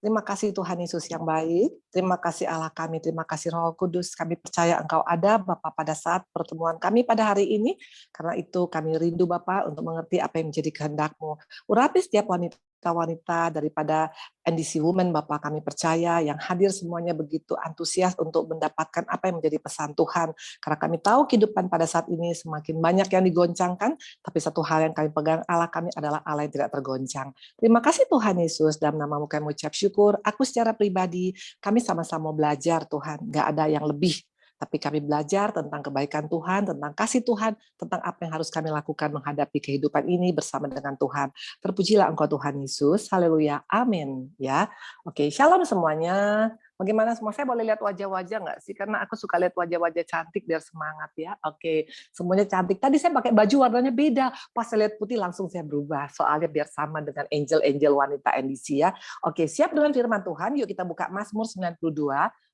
Terima kasih Tuhan Yesus yang baik. Terima kasih Allah kami. Terima kasih Roh Kudus. Kami percaya Engkau ada Bapa pada saat pertemuan kami pada hari ini. Karena itu kami rindu Bapa untuk mengerti apa yang menjadi kehendak-Mu. Urapi setiap wanita-wanita daripada NDC Women Bapak, kami percaya yang hadir semuanya begitu antusias untuk mendapatkan apa yang menjadi pesan Tuhan. Karena kami tahu kehidupan pada saat ini semakin banyak yang digoncangkan, tapi satu hal yang kami pegang, Allah kami adalah Allah yang tidak tergoncang. Terima kasih Tuhan Yesus, dalam namamu kami ucap syukur. Aku secara pribadi, kami sama-sama belajar Tuhan, gak ada yang lebih. Tapi kami belajar tentang kebaikan Tuhan, tentang kasih Tuhan, tentang apa yang harus kami lakukan menghadapi kehidupan ini bersama dengan Tuhan. Terpujilah Engkau Tuhan Yesus, haleluya, amin. Ya, oke, shalom semuanya. Bagaimana semua? Saya boleh lihat wajah-wajah nggak sih? Karena aku suka lihat wajah-wajah cantik biar semangat ya. Oke, semuanya cantik. Tadi saya pakai baju warnanya beda. Pas saya lihat putih langsung saya berubah. Soalnya biar sama dengan angel-angel wanita NDC ya. Oke, siap dengan firman Tuhan? Yuk kita buka Mazmur 92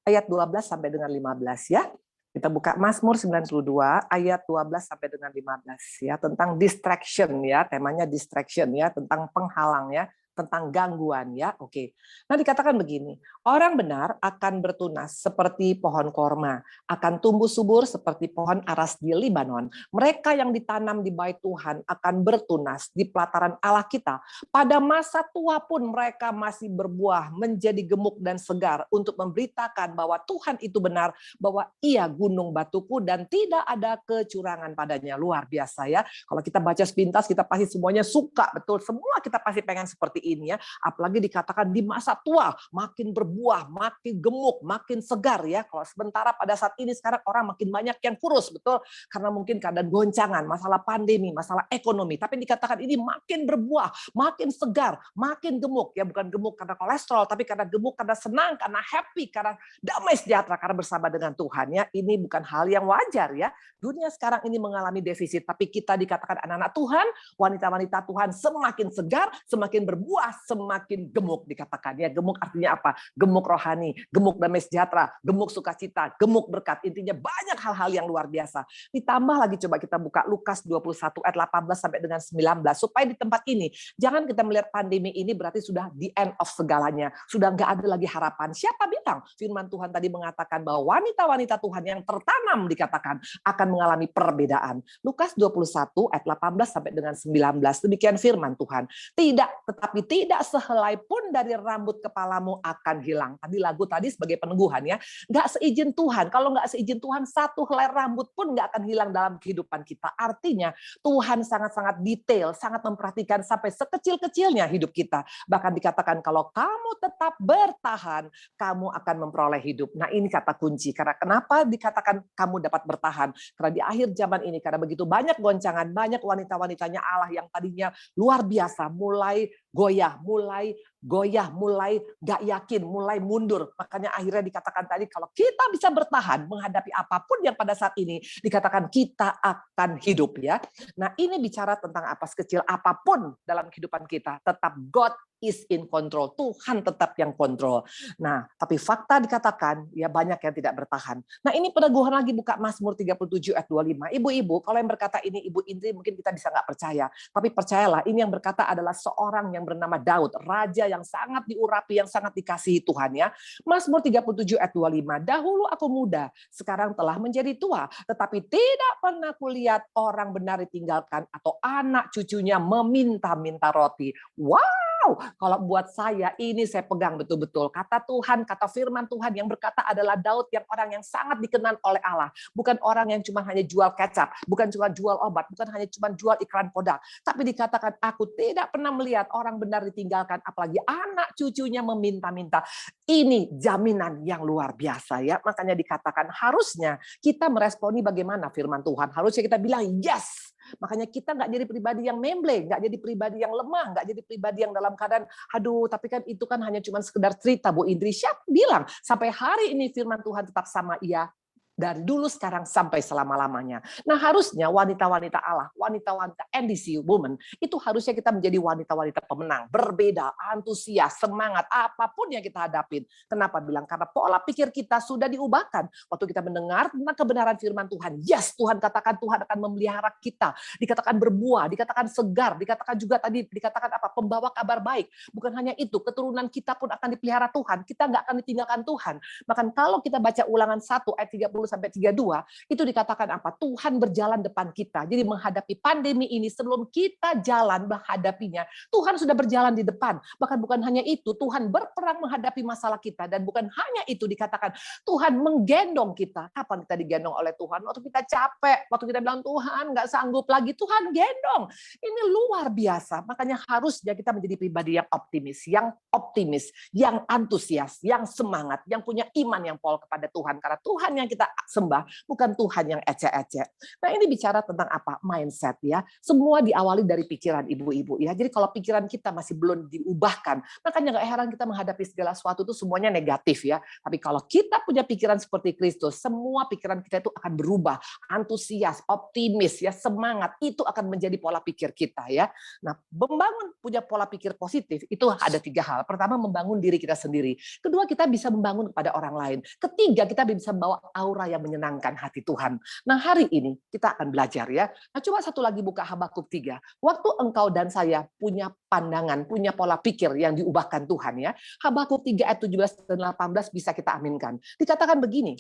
ayat 12 sampai dengan 15 ya. Kita buka Mazmur 92 ayat 12 sampai dengan 15 ya, tentang distraction ya, temanya distraction ya, tentang penghalang ya, tentang gangguan ya. Oke. Nah, dikatakan begini, orang benar akan bertunas seperti pohon korma, akan tumbuh subur seperti pohon aras di Libanon. Mereka yang ditanam di bait Tuhan akan bertunas di pelataran Allah kita. Pada masa tua pun mereka masih berbuah, menjadi gemuk dan segar untuk memberitakan bahwa Tuhan itu benar, bahwa Ia gunung batuku dan tidak ada kecurangan padanya. Luar biasa ya. Kalau kita baca sepintas kita pasti semuanya suka, betul. Semua kita pasti pengen seperti ini ya. Apalagi dikatakan di masa tua makin berbuah, makin gemuk, makin segar ya. Kalau sementara pada saat ini sekarang orang makin banyak yang kurus, betul. Karena mungkin keadaan goncangan, masalah pandemi, masalah ekonomi. Tapi dikatakan ini makin berbuah, makin segar, makin gemuk. Ya bukan gemuk karena kolesterol, tapi karena gemuk karena senang, karena happy, karena damai sejahtera, karena bersama dengan Tuhan ya. Ini bukan hal yang wajar ya. Dunia sekarang ini mengalami defisit, tapi kita dikatakan anak-anak Tuhan, wanita-wanita Tuhan semakin segar, semakin berbuah, semakin gemuk dikatakan ya. Gemuk artinya apa? Gemuk rohani, gemuk damai sejahtera, gemuk sukacita, gemuk berkat. Intinya banyak hal-hal yang luar biasa. Ditambah lagi coba kita buka Lukas 21 ayat 18 sampai dengan 19 supaya di tempat ini jangan kita melihat pandemi ini berarti sudah the end of segalanya, sudah nggak ada lagi harapan. Siapa bilang? Firman Tuhan tadi mengatakan bahwa wanita-wanita Tuhan yang tertanam dikatakan akan mengalami perbedaan. Lukas 21 ayat 18 sampai dengan 19. Demikian firman Tuhan. Tetapi tidak sehelai pun dari rambut kepalamu akan hilang. Tadi lagu tadi sebagai peneguhan ya. Nggak seizin Tuhan. Kalau nggak seizin Tuhan, satu helai rambut pun nggak akan hilang dalam kehidupan kita. Artinya Tuhan sangat-sangat detail, sangat memperhatikan sampai sekecil-kecilnya hidup kita. Bahkan dikatakan kalau kamu tetap bertahan, kamu akan memperoleh hidup. Nah ini kata kunci. Karena kenapa dikatakan kamu dapat bertahan? Karena di akhir zaman ini, karena begitu banyak goncangan, banyak wanita-wanitanya Allah yang tadinya luar biasa, mulai goyah, mulai gak yakin, mulai mundur. Makanya akhirnya dikatakan tadi kalau kita bisa bertahan menghadapi apapun yang pada saat ini dikatakan kita akan hidup ya. Nah ini bicara tentang apa sekecil apapun dalam kehidupan kita, tetap God is in control. Tuhan tetap yang kontrol. Nah, tapi fakta dikatakan ya banyak yang tidak bertahan. Nah, ini peneguhan lagi buka Mazmur 37 ayat 25. Ibu-ibu, kalau yang berkata ini Ibu Indri mungkin kita bisa nggak percaya. Tapi percayalah, ini yang berkata adalah seorang yang bernama Daud, raja yang sangat diurapi, yang sangat dikasihi Tuhan ya. Mazmur 37 ayat 25. Dahulu aku muda, sekarang telah menjadi tua, tetapi tidak pernah kulihat orang benar ditinggalkan atau anak cucunya meminta-minta roti. Wow, kalau buat saya ini saya pegang betul-betul. Kata Tuhan, kata firman Tuhan yang berkata adalah Daud yang orang yang sangat dikenal oleh Allah. Bukan orang yang cuma hanya jual kecap, bukan cuma jual obat, bukan hanya cuma jual iklan produk. Tapi dikatakan aku tidak pernah melihat orang benar ditinggalkan, apalagi anak cucunya meminta-minta. Ini jaminan yang luar biasa ya. Makanya dikatakan harusnya kita meresponi bagaimana firman Tuhan. Harusnya kita bilang yes. Makanya kita nggak jadi pribadi yang memble, nggak jadi pribadi yang lemah, nggak jadi pribadi yang dalam keadaan, aduh, tapi kan itu kan hanya cuma sekedar cerita, Bu Indri. Siapa bilang sampai hari ini firman Tuhan tetap sama, iya. dari dulu, sekarang, sampai selama-lamanya. Nah, harusnya wanita-wanita Allah, wanita-wanita NDC woman, itu harusnya kita menjadi wanita-wanita pemenang, berbeda, antusias, semangat, apapun yang kita hadapin. Kenapa bilang? Karena pola pikir kita sudah diubahkan. Waktu kita mendengar tentang kebenaran firman Tuhan, yes, Tuhan katakan Tuhan akan memelihara kita, dikatakan berbuah, dikatakan segar, dikatakan juga tadi, dikatakan apa? Pembawa kabar baik. Bukan hanya itu, keturunan kita pun akan dipelihara Tuhan, kita nggak akan ditinggalkan Tuhan. Bahkan kalau kita baca Ulangan 1 ayat 30-32, itu dikatakan apa? Tuhan berjalan depan kita. Jadi menghadapi pandemi ini, sebelum kita jalan menghadapinya, Tuhan sudah berjalan di depan. Bahkan bukan hanya itu, Tuhan berperang menghadapi masalah kita. Dan bukan hanya itu, dikatakan Tuhan menggendong kita. Kapan kita digendong oleh Tuhan? Waktu kita capek, waktu kita bilang Tuhan nggak sanggup lagi, Tuhan gendong. Ini luar biasa. Makanya harusnya kita menjadi pribadi yang optimis, yang antusias, yang semangat, yang punya iman yang pol kepada Tuhan. Karena Tuhan yang kita sembah bukan Tuhan yang ecek-ecek. Nah, ini bicara tentang apa? Mindset ya. Semua diawali dari pikiran ibu-ibu ya. Jadi kalau pikiran kita masih belum diubahkan, makanya nggak heran kita menghadapi segala sesuatu itu semuanya negatif ya. Tapi kalau kita punya pikiran seperti Kristus, semua pikiran kita itu akan berubah, antusias, optimis ya, semangat, itu akan menjadi pola pikir kita ya. Nah, membangun punya pola pikir positif itu ada 3 hal. Pertama, membangun diri kita sendiri. Kedua, kita bisa membangun kepada orang lain. Ketiga, kita bisa membawa aura yang menyenangkan hati Tuhan. Nah, hari ini kita akan belajar ya. Nah, coba satu lagi buka Habakuk 3. Waktu engkau dan saya punya pandangan, punya pola pikir yang diubahkan Tuhan ya. Habakuk 3 ayat 17 dan 18 bisa kita aminkan. Dikatakan begini,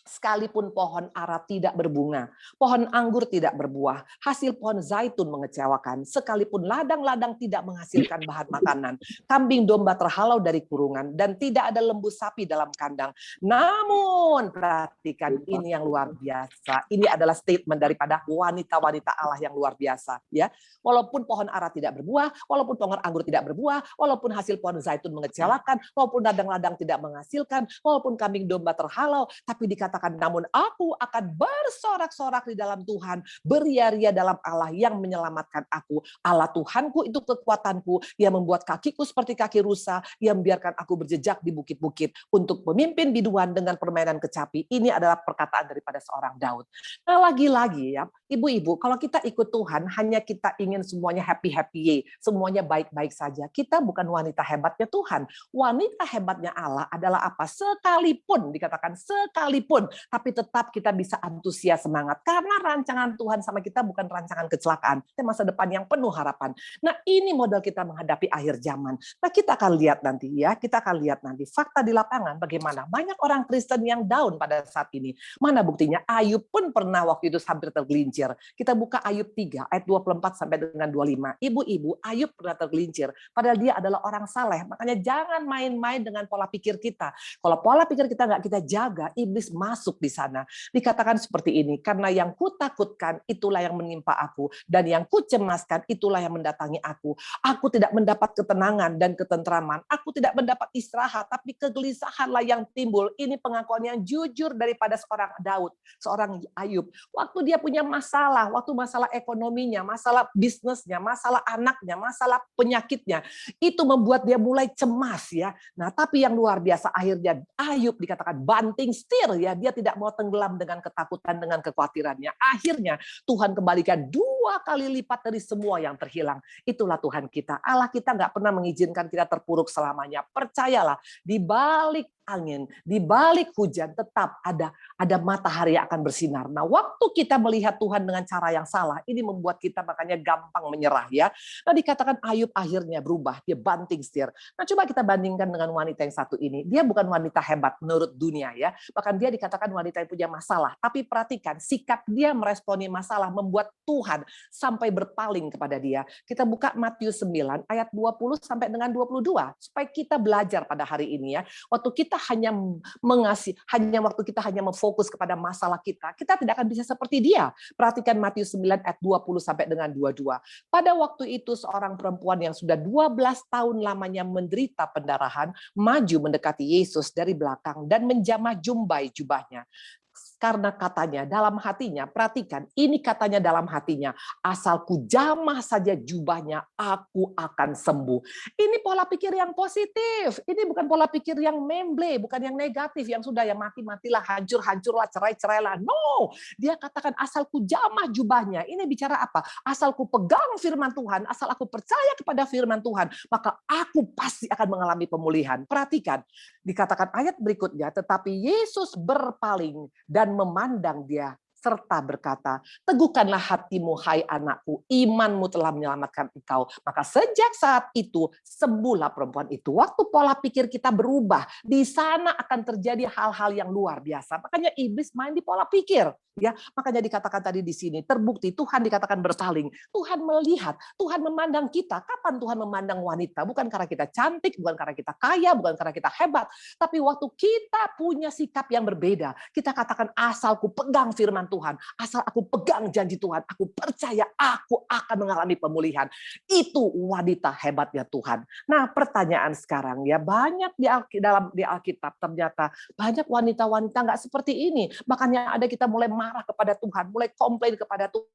sekalipun pohon ara tidak berbunga, pohon anggur tidak berbuah, hasil pohon zaitun mengecewakan, sekalipun ladang-ladang tidak menghasilkan bahan makanan, kambing domba terhalau dari kurungan, dan tidak ada lembu sapi dalam kandang. Namun, perhatikan ini yang luar biasa. Ini adalah statement daripada wanita-wanita Allah yang luar biasa. Ya, walaupun pohon ara tidak berbuah, walaupun pohon anggur tidak berbuah, walaupun hasil pohon zaitun mengecewakan, walaupun ladang-ladang tidak menghasilkan, walaupun kambing domba terhalau, tapi dikatakan namun aku akan bersorak-sorak di dalam Tuhan, beria-ria dalam Allah yang menyelamatkan aku. Allah Tuhanku itu kekuatanku, yang membuat kakiku seperti kaki rusa, yang membiarkan aku berjejak di bukit-bukit untuk memimpin biduan dengan permainan kecapi. Ini adalah perkataan daripada seorang Daud. Nah, lagi-lagi ya, ibu-ibu, kalau kita ikut Tuhan, hanya kita ingin semuanya happy-happy, semuanya baik-baik saja. Kita bukan wanita hebatnya Tuhan. Wanita hebatnya Allah adalah apa? Sekalipun, dikatakan sekalipun, tapi tetap kita bisa antusias, semangat. Karena rancangan Tuhan sama kita bukan rancangan kecelakaan. Itu masa depan yang penuh harapan. Nah, ini modal kita menghadapi akhir zaman. Nah, kita akan lihat nanti ya. Kita akan lihat nanti fakta di lapangan bagaimana. Banyak orang Kristen yang down pada saat ini. Mana buktinya? Ayub pun pernah waktu itu hampir tergelincir. Kita buka Ayub 3 ayat 24 sampai dengan 25. Ibu-ibu, Ayub pernah tergelincir. Padahal dia adalah orang saleh. Makanya jangan main-main dengan pola pikir kita. Kalau pola pikir kita nggak kita jaga, iblis masuk di sana. Dikatakan seperti ini, karena yang kutakutkan itulah yang menimpa aku, dan yang kucemaskan itulah yang mendatangi aku. Aku tidak mendapat ketenangan dan ketentraman. Aku tidak mendapat istirahat, tapi kegelisahanlah yang timbul. Ini pengakuan yang jujur daripada seorang Daud, seorang Ayub. Waktu dia punya masalah, waktu masalah ekonominya, masalah bisnisnya, masalah anaknya, masalah penyakitnya, itu membuat dia mulai cemas ya. Nah, tapi yang luar biasa akhirnya Ayub dikatakan banting setir ya, dia tidak mau tenggelam dengan ketakutan, dengan kekhawatirannya. Akhirnya Tuhan kembalikan 2 kali lipat dari semua yang terhilang. Itulah Tuhan kita. Allah kita nggak pernah mengizinkan kita terpuruk selamanya. Percayalah, di balik angin, di balik hujan tetap ada matahari yang akan bersinar. Nah, waktu kita melihat Tuhan dengan cara yang salah, ini membuat kita makanya gampang menyerah ya. Nah, dikatakan Ayub akhirnya berubah, dia banting setir. Nah, coba kita bandingkan dengan wanita yang satu ini. Dia bukan wanita hebat menurut dunia ya. Bahkan dia dikatakan wanita yang punya masalah. Tapi perhatikan, sikap dia meresponi masalah membuat Tuhan sampai berpaling kepada dia. Kita buka Matius 9 ayat 20 sampai dengan 22 supaya kita belajar pada hari ini ya. Waktu kita hanya waktu kita hanya memfokus kepada masalah kita tidak akan bisa seperti dia. Perhatikan Matius 9 ayat 20 sampai dengan 22. Pada waktu itu seorang perempuan yang sudah 12 tahun lamanya menderita pendarahan maju mendekati Yesus dari belakang dan menjamah jumbai jubahnya. Karena katanya dalam hatinya, perhatikan, ini katanya dalam hatinya, asal ku jamah saja jubahnya, aku akan sembuh. Ini pola pikir yang positif. Ini bukan pola pikir yang memble, bukan yang negatif, yang sudah yang mati-matilah, hancur-hancurlah, cerai-cerailah. No, dia katakan asal ku jamah jubahnya. Ini bicara apa? Asal ku pegang firman Tuhan, asal aku percaya kepada firman Tuhan, maka aku pasti akan mengalami pemulihan. Perhatikan, dikatakan ayat berikutnya, tetapi Yesus berpaling dan memandang dia serta berkata, teguhkanlah hatimu hai anakku, imanmu telah menyelamatkan engkau. Maka sejak saat itu sembuhlah perempuan itu. Waktu pola pikir kita berubah, di sana akan terjadi hal-hal yang luar biasa. Makanya iblis main di pola pikir, ya. Makanya dikatakan tadi di sini terbukti Tuhan dikatakan berpaling. Tuhan melihat, Tuhan memandang kita. Kapan Tuhan memandang wanita? Bukan karena kita cantik, bukan karena kita kaya, bukan karena kita hebat, tapi waktu kita punya sikap yang berbeda, kita katakan asal ku pegang firman Tuhan, asal aku pegang janji Tuhan, aku percaya aku akan mengalami pemulihan. Itu wanita hebatnya Tuhan. Nah, pertanyaan sekarang ya, banyak di Alkitab ternyata banyak wanita-wanita nggak seperti ini. Makanya ada kita mulai marah kepada Tuhan, mulai komplain kepada Tuhan.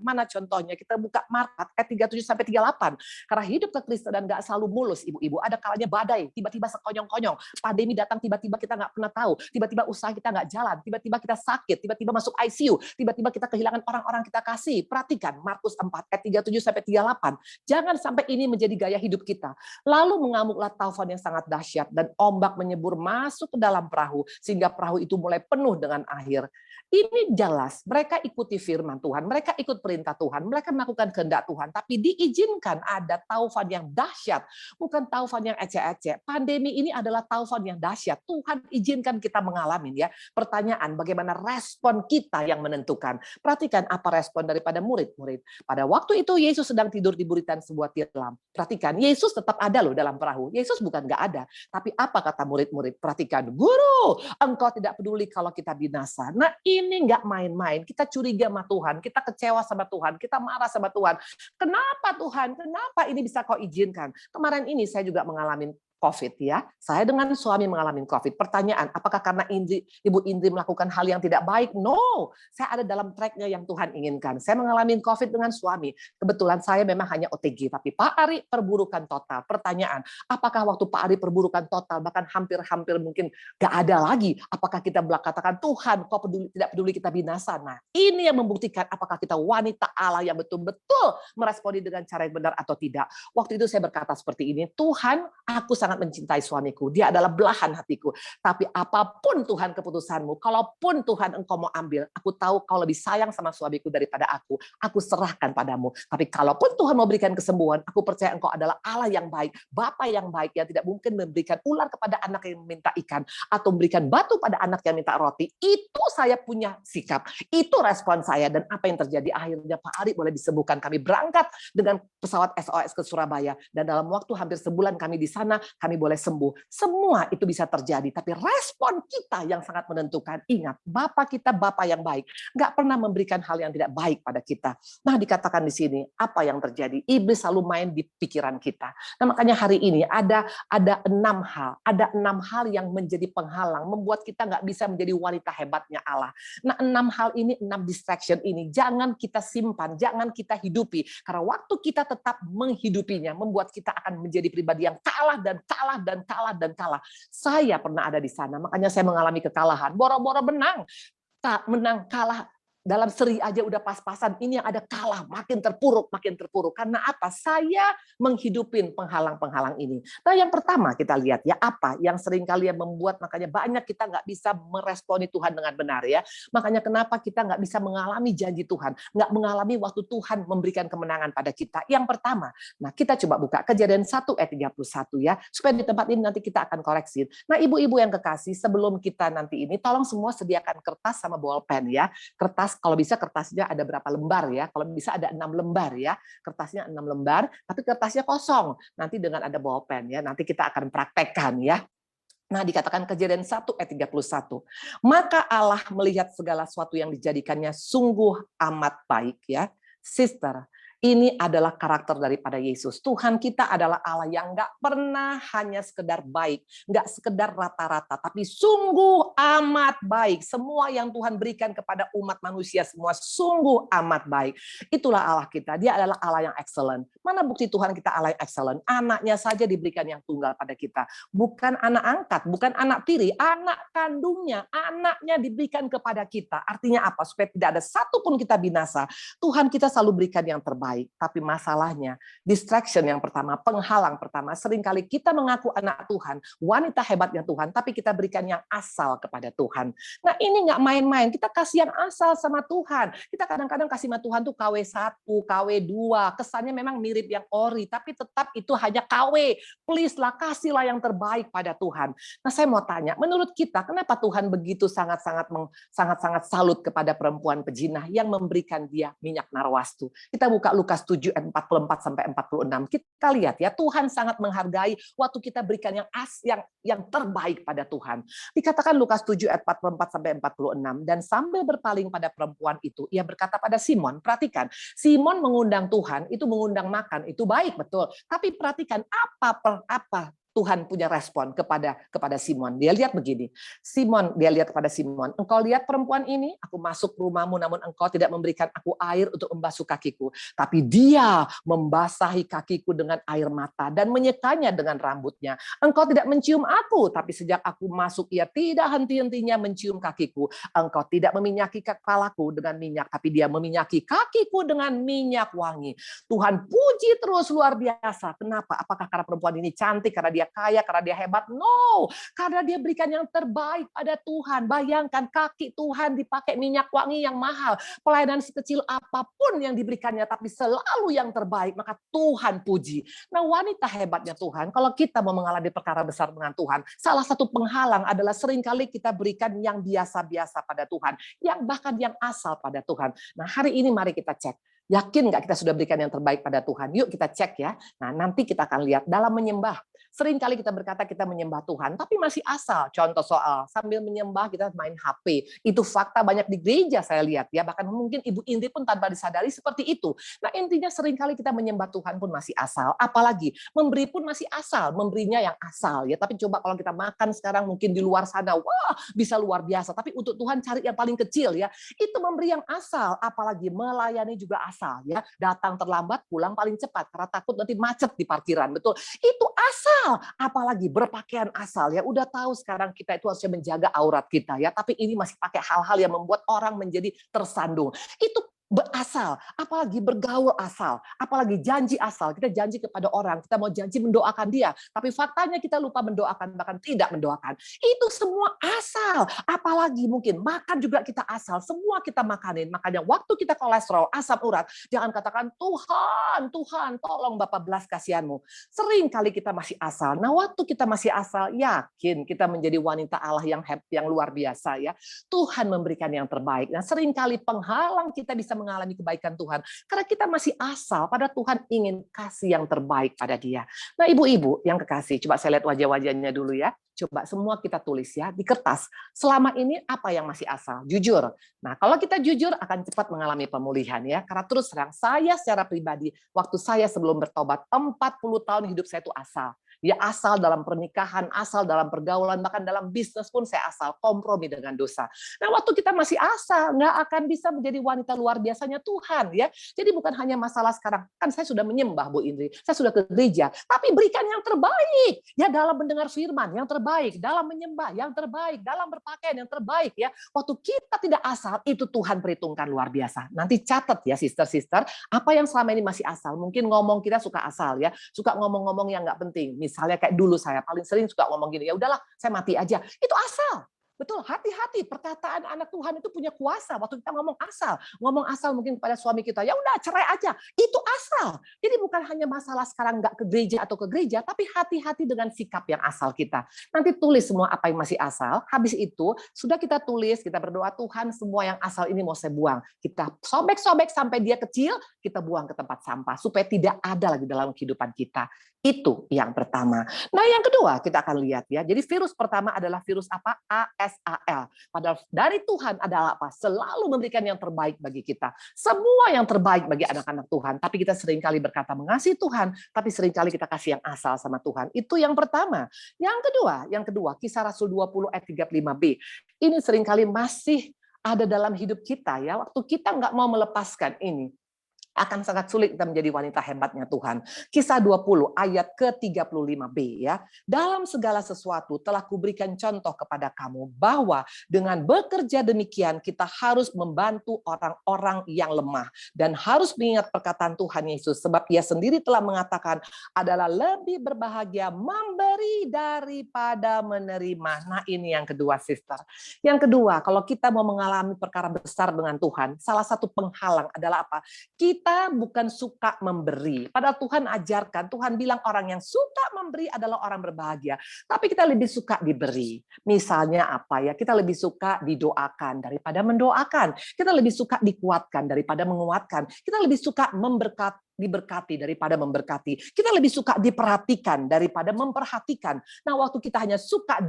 Mana contohnya? Kita buka Markus ayat 37-38. Karena hidup kekristenan nggak selalu mulus, ibu-ibu. Ada kalanya badai, tiba-tiba sekonyong-konyong. Pandemi datang, tiba-tiba kita nggak pernah tahu. Tiba-tiba usaha kita nggak jalan. Tiba-tiba kita sakit. Tiba-tiba masuk ICU. Tiba-tiba kita kehilangan orang-orang kita kasih. Perhatikan Markus 4 ayat 37-38. Jangan sampai ini menjadi gaya hidup kita. Lalu mengamuklah taufan yang sangat dahsyat dan ombak menyebur masuk ke dalam perahu sehingga perahu itu mulai penuh dengan air. Ini jelas mereka ikuti firman Tuhan, mereka ikut perintah Tuhan, mereka melakukan kehendak Tuhan, tapi diizinkan ada taufan yang dahsyat, bukan taufan yang ecek-ecek. Pandemi ini adalah taufan yang dahsyat. Tuhan izinkan kita mengalami, ya. Pertanyaan, bagaimana respon kita yang menentukan. Perhatikan apa respon daripada murid-murid. Pada waktu itu Yesus sedang tidur di buritan sebuah tilam. Perhatikan, Yesus tetap ada loh dalam perahu. Yesus bukan nggak ada, tapi apa kata murid-murid? Perhatikan, Guru, engkau tidak peduli kalau kita binasa. Nah, ini nggak main-main. Kita curiga sama Tuhan, kita kecewa sama Tuhan, kita marah sama Tuhan. Kenapa Tuhan? Kenapa ini bisa kau izinkan? Kemarin ini saya juga mengalami COVID, ya. Saya dengan suami mengalami COVID. Pertanyaan, apakah karena Ibu Indri melakukan hal yang tidak baik? No, saya ada dalam tracknya yang Tuhan inginkan. Saya mengalami COVID dengan suami. Kebetulan saya memang hanya OTG, tapi Pak Ari perburukan total. Pertanyaan, apakah waktu Pak Ari perburukan total, bahkan hampir-hampir mungkin gak ada lagi, apakah kita katakan, Tuhan, kau tidak peduli kita binasa? Nah, ini yang membuktikan apakah kita wanita Allah yang betul-betul meresponi dengan cara yang benar atau tidak. Waktu itu saya berkata seperti ini, Tuhan, aku sangat mencintai suamiku, dia adalah belahan hatiku. Tapi apapun Tuhan keputusanmu, kalaupun Tuhan engkau mau ambil, aku tahu kau lebih sayang sama suamiku daripada aku serahkan padamu. Tapi kalaupun Tuhan mau berikan kesembuhan, aku percaya engkau adalah Allah yang baik, Bapa yang baik, yang tidak mungkin memberikan ular kepada anak yang meminta ikan, atau memberikan batu pada anak yang minta roti. Itu saya punya sikap, itu respon saya, dan apa yang terjadi akhirnya Pak Ari boleh disembuhkan. Kami berangkat dengan pesawat SOS ke Surabaya, dan dalam waktu hampir sebulan kami di sana, kami boleh sembuh. Semua itu bisa terjadi, tapi respon kita yang sangat menentukan. Ingat, Bapa kita Bapa yang baik, nggak pernah memberikan hal yang tidak baik pada kita. Nah, dikatakan di sini apa yang terjadi? Iblis selalu main di pikiran kita. Nah, makanya hari ini ada 6 hal yang menjadi penghalang, membuat kita nggak bisa menjadi wanita hebatnya Allah. Nah, 6 hal ini, 6 distraction ini, jangan kita simpan, jangan kita hidupi, karena waktu kita tetap menghidupinya, membuat kita akan menjadi pribadi yang kalah dan kalah dan kalah dan kalah. Saya pernah ada di sana, makanya saya mengalami kekalahan. Boro-boro menang, kalah. Dalam seri aja udah pas-pasan, ini yang ada kalah, makin terpuruk, makin terpuruk. Karena apa? Saya menghidupin penghalang-penghalang ini. Nah, yang pertama kita lihat ya, apa yang sering kalian membuat makanya banyak kita nggak bisa meresponi Tuhan dengan benar, ya. Makanya kenapa kita nggak bisa mengalami janji Tuhan, nggak mengalami waktu Tuhan memberikan kemenangan pada kita. Yang pertama, nah kita coba buka Kejadian 1 ayat 31 ya, supaya di tempat ini nanti kita akan koreksi. Nah, ibu-ibu yang kekasih, sebelum kita nanti ini, tolong semua sediakan kertas sama bolpen ya. Kertas, kalau bisa kertasnya ada berapa lembar ya, kalau bisa ada 6 lembar ya, kertasnya 6 lembar, tapi kertasnya kosong, nanti dengan ada bolpen ya, nanti kita akan praktekkan ya. Nah, dikatakan Kejadian 1 ayat 31. Maka Allah melihat segala sesuatu yang dijadikannya sungguh amat baik ya. Sister, Ini adalah karakter daripada Yesus. Tuhan kita adalah Allah yang nggak pernah hanya sekedar baik, nggak sekedar rata-rata, tapi sungguh amat baik. Semua yang Tuhan berikan kepada umat manusia semua sungguh amat baik. Itulah Allah kita. Dia adalah Allah yang excellent. Mana bukti Tuhan kita Allah yang excellent? Anaknya saja diberikan yang tunggal pada kita. Bukan anak angkat, bukan anak tiri, anak kandungnya, anaknya diberikan kepada kita. Artinya apa? Supaya tidak ada satupun kita binasa. Tuhan kita selalu berikan yang terbaik. Tapi masalahnya, distraction yang pertama, penghalang pertama, seringkali kita mengaku anak Tuhan, wanita hebatnya Tuhan, tapi kita berikan yang asal kepada Tuhan. Nah ini nggak main-main, kita kasih yang asal sama Tuhan. Kita kadang-kadang kasih sama Tuhan tuh KW1, KW2, kesannya memang mirip yang ori, tapi tetap itu hanya KW. Please lah, kasihlah yang terbaik pada Tuhan. Nah saya mau tanya, menurut kita kenapa Tuhan begitu sangat-sangat salut kepada perempuan pejinah yang memberikan dia minyak narwastu? Kita buka Lukas 7 ayat 44 sampai 46. Kita lihat ya, Tuhan sangat menghargai waktu kita berikan yang terbaik pada Tuhan. Dikatakan Lukas 7 ayat 44 sampai 46, dan sambil berpaling pada perempuan itu, ia berkata pada Simon, perhatikan, Simon mengundang Tuhan, itu mengundang makan, itu baik betul. Tapi perhatikan apa Tuhan punya respon kepada Simon. Dia lihat begini. Dia lihat kepada Simon, engkau lihat perempuan ini, aku masuk rumahmu namun engkau tidak memberikan aku air untuk membasuh kakiku. Tapi dia membasahi kakiku dengan air mata dan menyekanya dengan rambutnya. Engkau tidak mencium aku, tapi sejak aku masuk ia tidak henti-hentinya mencium kakiku. Engkau tidak meminyaki kepalaku dengan minyak, tapi dia meminyaki kakiku dengan minyak wangi. Tuhan puji terus luar biasa. Kenapa? Apakah karena perempuan ini cantik, karena dia kaya, karena dia hebat? No, karena dia berikan yang terbaik pada Tuhan. Bayangkan kaki Tuhan dipakai minyak wangi yang mahal. Pelayanan sekecil apapun yang diberikannya, tapi selalu yang terbaik, maka Tuhan puji. Nah wanita hebatnya Tuhan, kalau kita mau mengalami perkara besar dengan Tuhan, salah satu penghalang adalah seringkali kita berikan yang biasa-biasa pada Tuhan, yang bahkan yang asal pada Tuhan. Nah hari ini mari kita cek. Yakin nggak kita sudah berikan yang terbaik pada Tuhan? Yuk kita cek ya. Nah nanti kita akan lihat dalam menyembah. Seringkali kita berkata kita menyembah Tuhan, tapi masih asal. Contoh soal, sambil menyembah kita main HP. Itu fakta banyak di gereja saya lihat ya. Bahkan mungkin Ibu Indri pun tanpa disadari seperti itu. Nah intinya seringkali kita menyembah Tuhan pun masih asal. Apalagi memberi pun masih asal. Memberinya yang asal ya. Tapi coba kalau kita makan sekarang mungkin di luar sana, wah bisa luar biasa. Tapi untuk Tuhan cari yang paling kecil ya. Itu memberi yang asal. Apalagi melayani juga asal ya. Datang terlambat, pulang paling cepat. Karena takut nanti macet di parkiran. Betul. Itu asal. Apalagi berpakaian asal ya, udah tahu sekarang kita itu harusnya menjaga aurat kita ya, tapi ini masih pakai hal-hal yang membuat orang menjadi tersandung. Itu berasal, apalagi bergaul asal, apalagi janji asal. Kita janji kepada orang, kita mau janji mendoakan dia, tapi faktanya kita lupa mendoakan, bahkan tidak mendoakan. Itu semua asal. Apalagi mungkin makan juga kita asal, semua kita makanin. Makanya waktu kita kolesterol, asam urat, jangan katakan Tuhan, tolong Bapak belas kasihanmu. Sering kali kita masih asal. Nah waktu kita masih asal, yakin kita menjadi wanita Allah yang luar biasa ya. Tuhan memberikan yang terbaik. Nah sering kali penghalang kita bisa mengalami kebaikan Tuhan karena kita masih asal, pada Tuhan ingin kasih yang terbaik pada dia. Nah ibu-ibu yang kekasih, coba saya lihat wajah-wajahnya dulu ya. Coba semua kita tulis ya di kertas. Selama ini apa yang masih asal? Jujur. Nah kalau kita jujur akan cepat mengalami pemulihan ya. Karena terus terang saya secara pribadi, waktu saya sebelum bertobat 40 tahun hidup saya itu asal. Ya asal dalam pernikahan, asal dalam pergaulan, bahkan dalam bisnis pun saya asal, kompromi dengan dosa. Nah waktu kita masih asal, nggak akan bisa menjadi wanita luar biasanya Tuhan ya. Jadi bukan hanya masalah sekarang, kan saya sudah menyembah Bu Indri, saya sudah ke gereja, tapi berikan yang terbaik ya dalam mendengar firman, yang terbaik dalam menyembah, yang terbaik dalam berpakaian, yang terbaik ya. Waktu kita tidak asal, itu Tuhan perhitungkan luar biasa. Nanti catat ya sister-sister, apa yang selama ini masih asal. Mungkin ngomong kita suka asal ya, suka ngomong-ngomong yang nggak penting. Misalnya kayak dulu saya paling sering suka ngomong gini, ya udahlah saya mati aja. Itu asal. Betul, hati-hati, perkataan anak Tuhan itu punya kuasa. Waktu kita ngomong asal mungkin kepada suami kita, ya udah cerai aja, itu asal. Jadi bukan hanya masalah sekarang nggak ke gereja atau ke gereja, tapi hati-hati dengan sikap yang asal kita. Nanti tulis semua apa yang masih asal, habis itu sudah kita tulis, kita berdoa, Tuhan semua yang asal ini mau saya buang. Kita sobek-sobek sampai dia kecil, kita buang ke tempat sampah, supaya tidak ada lagi dalam kehidupan kita. Itu yang pertama. Nah yang kedua kita akan lihat ya, jadi virus pertama adalah virus apa? SAL. Padahal dari Tuhan adalah apa? Selalu memberikan yang terbaik bagi kita. Semua yang terbaik bagi anak-anak Tuhan. Tapi kita seringkali berkata mengasihi Tuhan, tapi seringkali kita kasih yang asal sama Tuhan. Itu yang pertama. Yang kedua, Kisah Rasul 20 ayat 35b. Ini seringkali masih ada dalam hidup kita ya. Waktu kita nggak mau melepaskan ini, akan sangat sulit kita menjadi wanita hebatnya Tuhan. Kisah 20 ayat ke-35b ya. Dalam segala sesuatu telah kuberikan contoh kepada kamu bahwa dengan bekerja demikian kita harus membantu orang-orang yang lemah dan harus mengingat perkataan Tuhan Yesus sebab Ia sendiri telah mengatakan adalah lebih berbahagia memberi daripada menerima. Nah, ini yang kedua, sister. Yang kedua, kalau kita mau mengalami perkara besar dengan Tuhan, salah satu penghalang adalah apa? Kita bukan suka memberi. Padahal Tuhan ajarkan, Tuhan bilang orang yang suka memberi adalah orang berbahagia. Tapi kita lebih suka diberi. Misalnya apa ya? Kita lebih suka didoakan daripada mendoakan. Kita lebih suka dikuatkan daripada menguatkan. Kita lebih suka diberkati daripada memberkati. Kita lebih suka diperhatikan daripada memperhatikan. Nah, waktu kita hanya suka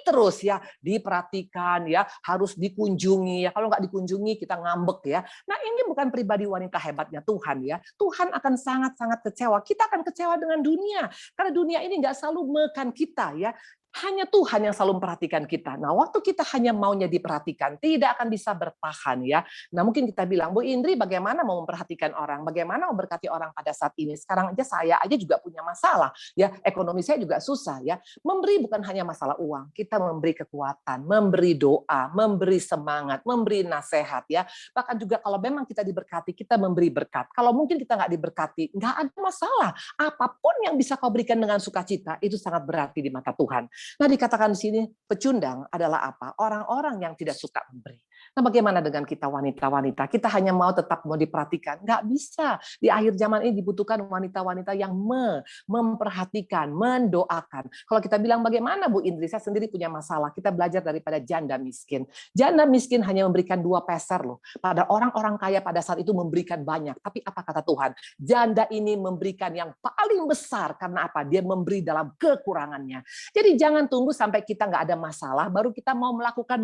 terus ya, diperhatikan ya, harus dikunjungi ya. Kalau nggak dikunjungi kita ngambek ya. Nah, ini bukan pribadi wanita hebatnya Tuhan ya. Tuhan akan sangat-sangat kecewa. Kita akan kecewa dengan dunia. Karena dunia ini nggak selalu makan kita ya. Hanya Tuhan yang selalu memperhatikan kita. Nah, waktu kita hanya maunya diperhatikan, tidak akan bisa bertahan ya. Nah, mungkin kita bilang, Bu Indri, bagaimana mau memperhatikan orang? Bagaimana mau berkati orang pada saat ini? Sekarang aja saya aja juga punya masalah ya. Ekonomi saya juga susah ya. Memberi bukan hanya masalah uang. Kita memberi kekuatan, memberi doa, memberi semangat, memberi nasihat ya. Bahkan juga kalau memang kita diberkati, kita memberi berkat. Kalau mungkin kita nggak diberkati, nggak ada masalah. Apapun yang bisa kau berikan dengan sukacita, itu sangat berarti di mata Tuhan. Nah, dikatakan di sini pecundang adalah apa? Orang-orang yang tidak suka memberi. Nah, bagaimana dengan kita wanita-wanita? Kita hanya mau tetap mau diperhatikan? Nggak bisa. Di akhir zaman ini dibutuhkan wanita-wanita yang memperhatikan, mendoakan. Kalau kita bilang bagaimana Bu Indri? Saya sendiri punya masalah. Kita belajar daripada janda miskin. Janda miskin hanya memberikan 2 peser loh. Pada orang-orang kaya pada saat itu memberikan banyak. Tapi apa kata Tuhan? Janda ini memberikan yang paling besar. Karena apa? Dia memberi dalam kekurangannya. Jadi jangan tunggu sampai kita nggak ada masalah, baru kita mau melakukan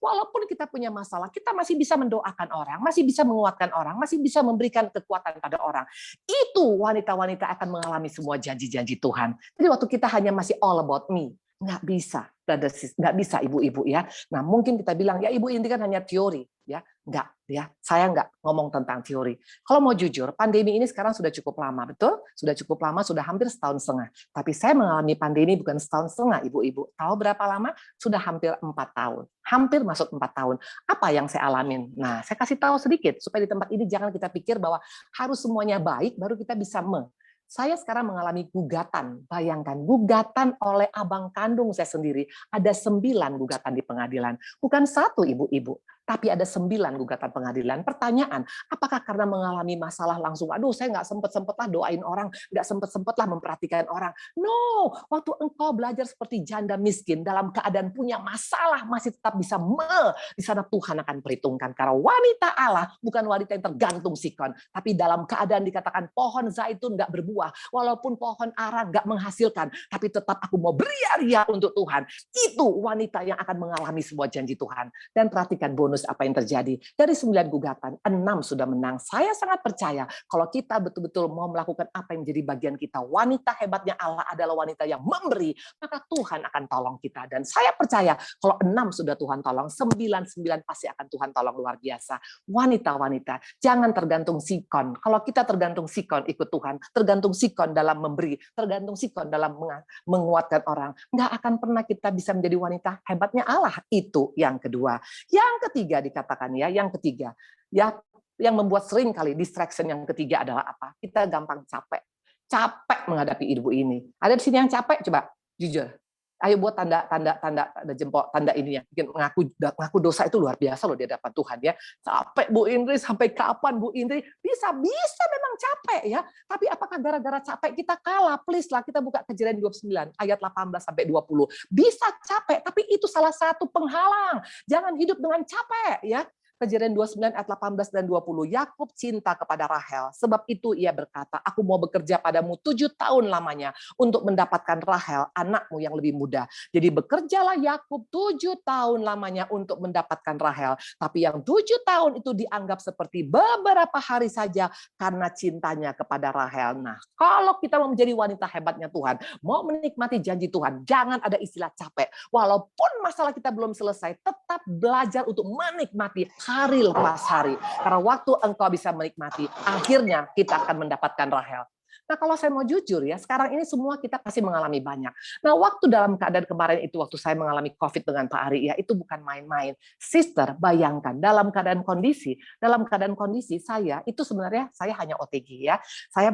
Walaupun kita punya masalah, kita masih bisa mendoakan orang, masih bisa menguatkan orang, masih bisa memberikan kekuatan pada orang. Itu wanita-wanita akan mengalami semua janji-janji Tuhan. Jadi waktu kita hanya masih all about me, nggak bisa, nggak bisa ibu-ibu ya. Nah, mungkin kita bilang ya ibu ini kan hanya teori ya. Enggak ya, saya enggak ngomong tentang teori. Kalau mau jujur, pandemi ini sekarang sudah cukup lama, betul? Sudah cukup lama, sudah hampir setahun setengah. Tapi saya mengalami pandemi bukan setahun setengah, ibu-ibu. Tahu berapa lama? Sudah hampir 4 tahun. Hampir masuk 4 tahun. Apa yang saya alamin? Nah, saya kasih tahu sedikit, supaya di tempat ini jangan kita pikir bahwa harus semuanya baik, baru kita bisa Saya sekarang mengalami gugatan. Bayangkan, gugatan oleh abang kandung saya sendiri. Ada 9 gugatan di pengadilan. Bukan 1 ibu-ibu, tapi ada 9 gugatan pengadilan. Pertanyaan, apakah karena mengalami masalah langsung, aduh saya nggak sempet-sempetlah doain orang, nggak sempet-sempetlah memperhatikan orang. No, waktu engkau belajar seperti janda miskin, dalam keadaan punya masalah, masih tetap bisa di sana Tuhan akan perhitungkan. Karena wanita Allah bukan wanita yang tergantung sikon, tapi dalam keadaan dikatakan pohon zaitun nggak berbuah, walaupun pohon ara nggak menghasilkan, tapi tetap aku mau beria-ria untuk Tuhan. Itu wanita yang akan mengalami sebuah janji Tuhan. Dan perhatikan bonus apa yang terjadi. Dari 9 gugatan, 6 sudah menang. Saya sangat percaya kalau kita betul-betul mau melakukan apa yang menjadi bagian kita, wanita hebatnya Allah adalah wanita yang memberi, maka Tuhan akan tolong kita. Dan saya percaya kalau 6 sudah Tuhan tolong, 9 pasti akan Tuhan tolong luar biasa. Wanita-wanita, jangan tergantung sikon. Kalau kita tergantung sikon, ikut Tuhan. Tergantung sikon dalam memberi, tergantung sikon dalam menguatkan orang. Nggak akan pernah kita bisa menjadi wanita hebatnya Allah. Itu yang kedua. Yang ketiga dikatakan ya, yang ketiga ya, yang membuat sering kali distraction yang ketiga adalah apa? Kita gampang capek menghadapi ibu ini. Ada di sini yang capek, coba jujur. Ayo buat tanda jempol, tanda ini ya. Bikin mengaku dosa itu luar biasa loh di hadapan Tuhan ya. Capek Bu Indri, sampai kapan Bu Indri? Bisa memang capek ya. Tapi apakah gara-gara capek kita kalah? Please lah, kita buka Kejadian 29 ayat 18 sampai 20. Bisa capek, tapi itu salah satu penghalang. Jangan hidup dengan capek ya. Kejadian 29 ayat 18 dan 20. Yakub cinta kepada Rahel. Sebab itu ia berkata, aku mau bekerja padamu 7 tahun lamanya untuk mendapatkan Rahel, anakmu yang lebih muda. Jadi bekerjalah Yakub 7 tahun lamanya untuk mendapatkan Rahel. Tapi yang 7 tahun itu dianggap seperti beberapa hari saja karena cintanya kepada Rahel. Nah, kalau kita mau menjadi wanita hebatnya Tuhan, mau menikmati janji Tuhan, jangan ada istilah capek. Walaupun masalah kita belum selesai, tetap belajar untuk menikmati hari lepas hari. Karena waktu engkau bisa menikmati, akhirnya kita akan mendapatkan Rahel. Nah, kalau saya mau jujur ya, sekarang ini semua kita pasti mengalami banyak. Nah, waktu dalam keadaan kemarin itu, waktu saya mengalami COVID dengan Pak Ari, ya itu bukan main-main. Sister, bayangkan dalam keadaan kondisi saya itu sebenarnya saya hanya OTG ya. Saya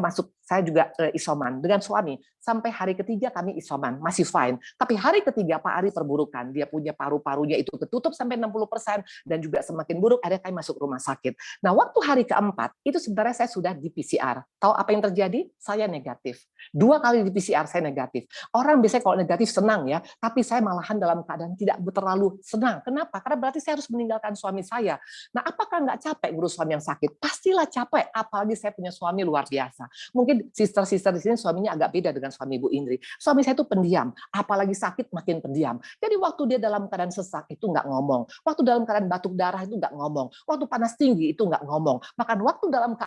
juga isoman dengan suami. Sampai hari ketiga kami isoman, masih fine. Tapi hari ketiga Pak Ari perburukan. Dia punya paru-parunya itu ketutup sampai 60% dan juga semakin buruk. Akhirnya kami masuk rumah sakit. Nah, waktu hari keempat itu sebenarnya saya sudah di PCR. Tahu apa yang terjadi? Saya negatif. 2 kali di PCR saya negatif. Orang biasanya kalau negatif senang ya, tapi saya malahan dalam keadaan tidak terlalu senang. Kenapa? Karena berarti saya harus meninggalkan suami saya. Nah, apakah nggak capek ngurus suami yang sakit? Pastilah capek. Apalagi saya punya suami luar biasa. Mungkin sister-sister di sini suaminya agak beda dengan suami Ibu Indri. Suami saya itu pendiam, apalagi sakit makin pendiam. Jadi waktu dia dalam keadaan sesak itu nggak ngomong. Waktu dalam keadaan batuk darah itu nggak ngomong. Waktu panas tinggi itu nggak ngomong. Bahkan waktu dalam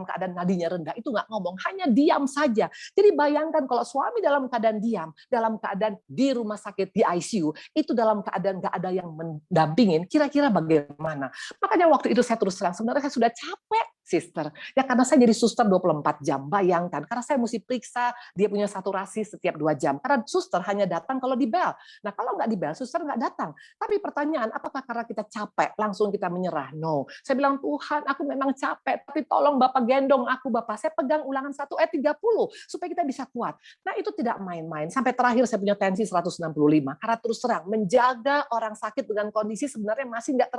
keadaan nadinya rendah itu nggak ngomong, hanya diam saja. Jadi bayangkan kalau suami dalam keadaan diam, dalam keadaan di rumah sakit di ICU, itu dalam keadaan nggak ada yang mendampingin, kira-kira bagaimana? Makanya waktu itu saya terus terang, sebenarnya saya sudah capek, sister. Ya karena saya jadi suster 24 jam, bayangkan. Karena saya mesti periksa, dia punya saturasi setiap 2 jam. Karena suster hanya datang kalau di bel. Nah kalau nggak di bel, suster nggak datang. Tapi pertanyaan, apakah karena kita capek, langsung kita menyerah? No. Saya bilang, Tuhan, aku memang capek, tapi tolong Bapak gendong aku, Bapak. Saya pegang Ulangan 1 ayat 30, supaya kita bisa kuat. Nah itu tidak main-main. Sampai terakhir saya punya tensi 165. Karena terus terang, menjaga orang sakit dengan kondisi sebenarnya masih nggak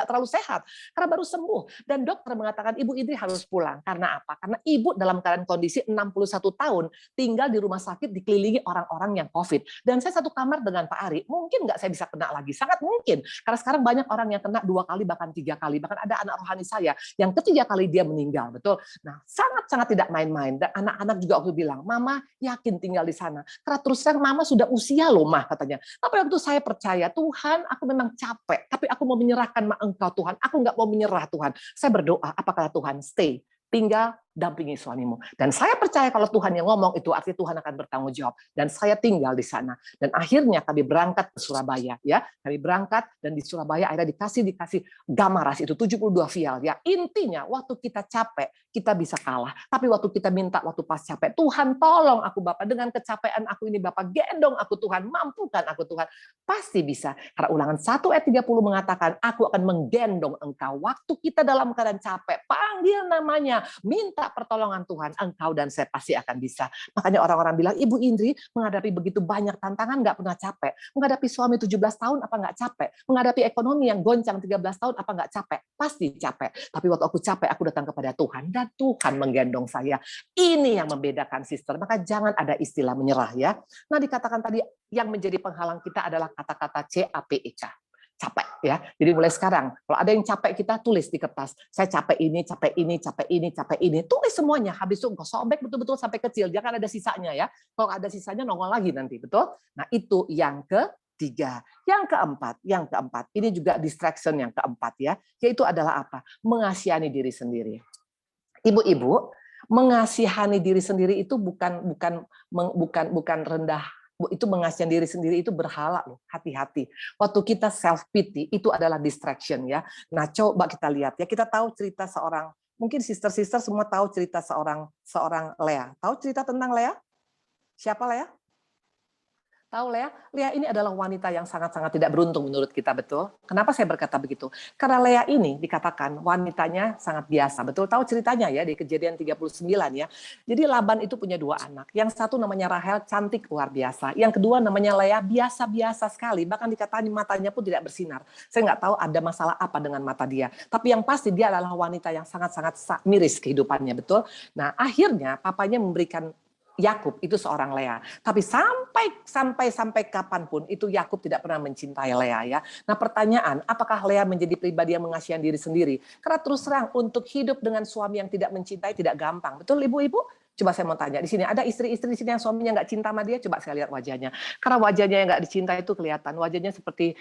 terlalu sehat. Karena baru sembuh. Dan dokter mengatakan, Ibu Indri harus pulang. Karena apa? Karena ibu dalam keadaan kondisi 61 tahun tinggal di rumah sakit dikelilingi orang-orang yang COVID. Dan saya satu kamar dengan Pak Ari, mungkin nggak saya bisa kena lagi. Sangat mungkin. Karena sekarang banyak orang yang kena 2 kali, bahkan 3 kali. Bahkan ada anak rohani saya yang ketiga kali dia meninggal. Betul? Nah, sangat-sangat tidak main-main. Dan anak-anak juga waktu bilang, Mama yakin tinggal di sana. Karena terus terang Mama sudah usia loh, Mah, katanya. Tapi waktu saya percaya, Tuhan, aku memang capek. Tapi aku mau menyerahkan Engkau, Tuhan. Aku nggak mau menyerah, Tuhan. Saya berdoa, apa kata Tuhan? Stay, tinggal, dampingi suamimu. Dan saya percaya kalau Tuhan yang ngomong, itu artinya Tuhan akan bertanggung jawab. Dan saya tinggal di sana. Dan akhirnya kami berangkat ke Surabaya. Ya, kami berangkat dan di Surabaya akhirnya dikasih Gamaras itu 72 vial. Ya, intinya waktu kita capek, kita bisa kalah. Tapi waktu kita minta, waktu pas capek, Tuhan tolong aku Bapak, dengan kecapean aku ini Bapak, gendong aku Tuhan, mampukan aku Tuhan. Pasti bisa. Karena Ulangan 1 ayat 30 mengatakan, aku akan menggendong engkau. Waktu kita dalam keadaan capek, panggil namanya, minta pertolongan Tuhan, engkau dan saya pasti akan bisa. Makanya orang-orang bilang, Ibu Indri menghadapi begitu banyak tantangan nggak pernah capek. Menghadapi suami 17 tahun apa nggak capek? Menghadapi ekonomi yang goncang 13 tahun apa nggak capek? Pasti capek. Tapi waktu aku capek, aku datang kepada Tuhan dan Tuhan menggendong saya. Ini yang membedakan, sister. Maka jangan ada istilah menyerah ya. Nah, dikatakan tadi yang menjadi penghalang kita adalah kata-kata CAPEK. Capek ya. Jadi mulai sekarang, kalau ada yang capek kita tulis di kertas. Saya capek ini, capek ini, capek ini, capek ini. Tulis semuanya. Habis itu engkau sobek betul-betul sampai kecil. Jangan ada sisanya ya. Kalau ada sisanya nongol lagi nanti, betul? Nah, itu yang ketiga. Yang keempat. Ini juga distraction yang keempat ya. Yaitu adalah apa? Mengasihani diri sendiri. Ibu-ibu, mengasihani diri sendiri itu bukan rendah. Itu mengasihi diri sendiri itu berhala loh, hati-hati. Waktu kita self pity itu adalah distraction ya. Nah, coba kita lihat ya. Kita tahu cerita seorang, mungkin sister-sister semua tahu cerita seorang Lea. Tahu cerita tentang Lea? Siapa Lea? Tahu Lea? Lea ini adalah wanita yang sangat-sangat tidak beruntung menurut kita, betul? Kenapa saya berkata begitu? Karena Lea ini dikatakan wanitanya sangat biasa, betul? Tahu ceritanya ya di Kejadian 39 ya. Jadi Laban itu punya 2 anak. Yang satu namanya Rahel, cantik luar biasa. Yang kedua namanya Lea, biasa-biasa sekali. Bahkan dikatakan matanya pun tidak bersinar. Saya nggak tahu ada masalah apa dengan mata dia. Tapi yang pasti dia adalah wanita yang sangat-sangat miris kehidupannya, betul? Nah, akhirnya papanya memberikan Yakub itu seorang Lea. Tapi sampai kapanpun itu Yakub tidak pernah mencintai Lea ya. Nah pertanyaan, apakah Lea menjadi pribadi yang mengasihi diri sendiri? Karena terus terang untuk hidup dengan suami yang tidak mencintai tidak gampang. Betul ibu-ibu? Coba saya mau tanya, di sini ada istri-istri di sini yang suaminya nggak cinta sama dia, coba saya lihat wajahnya. Karena wajahnya yang nggak dicinta itu kelihatan, wajahnya seperti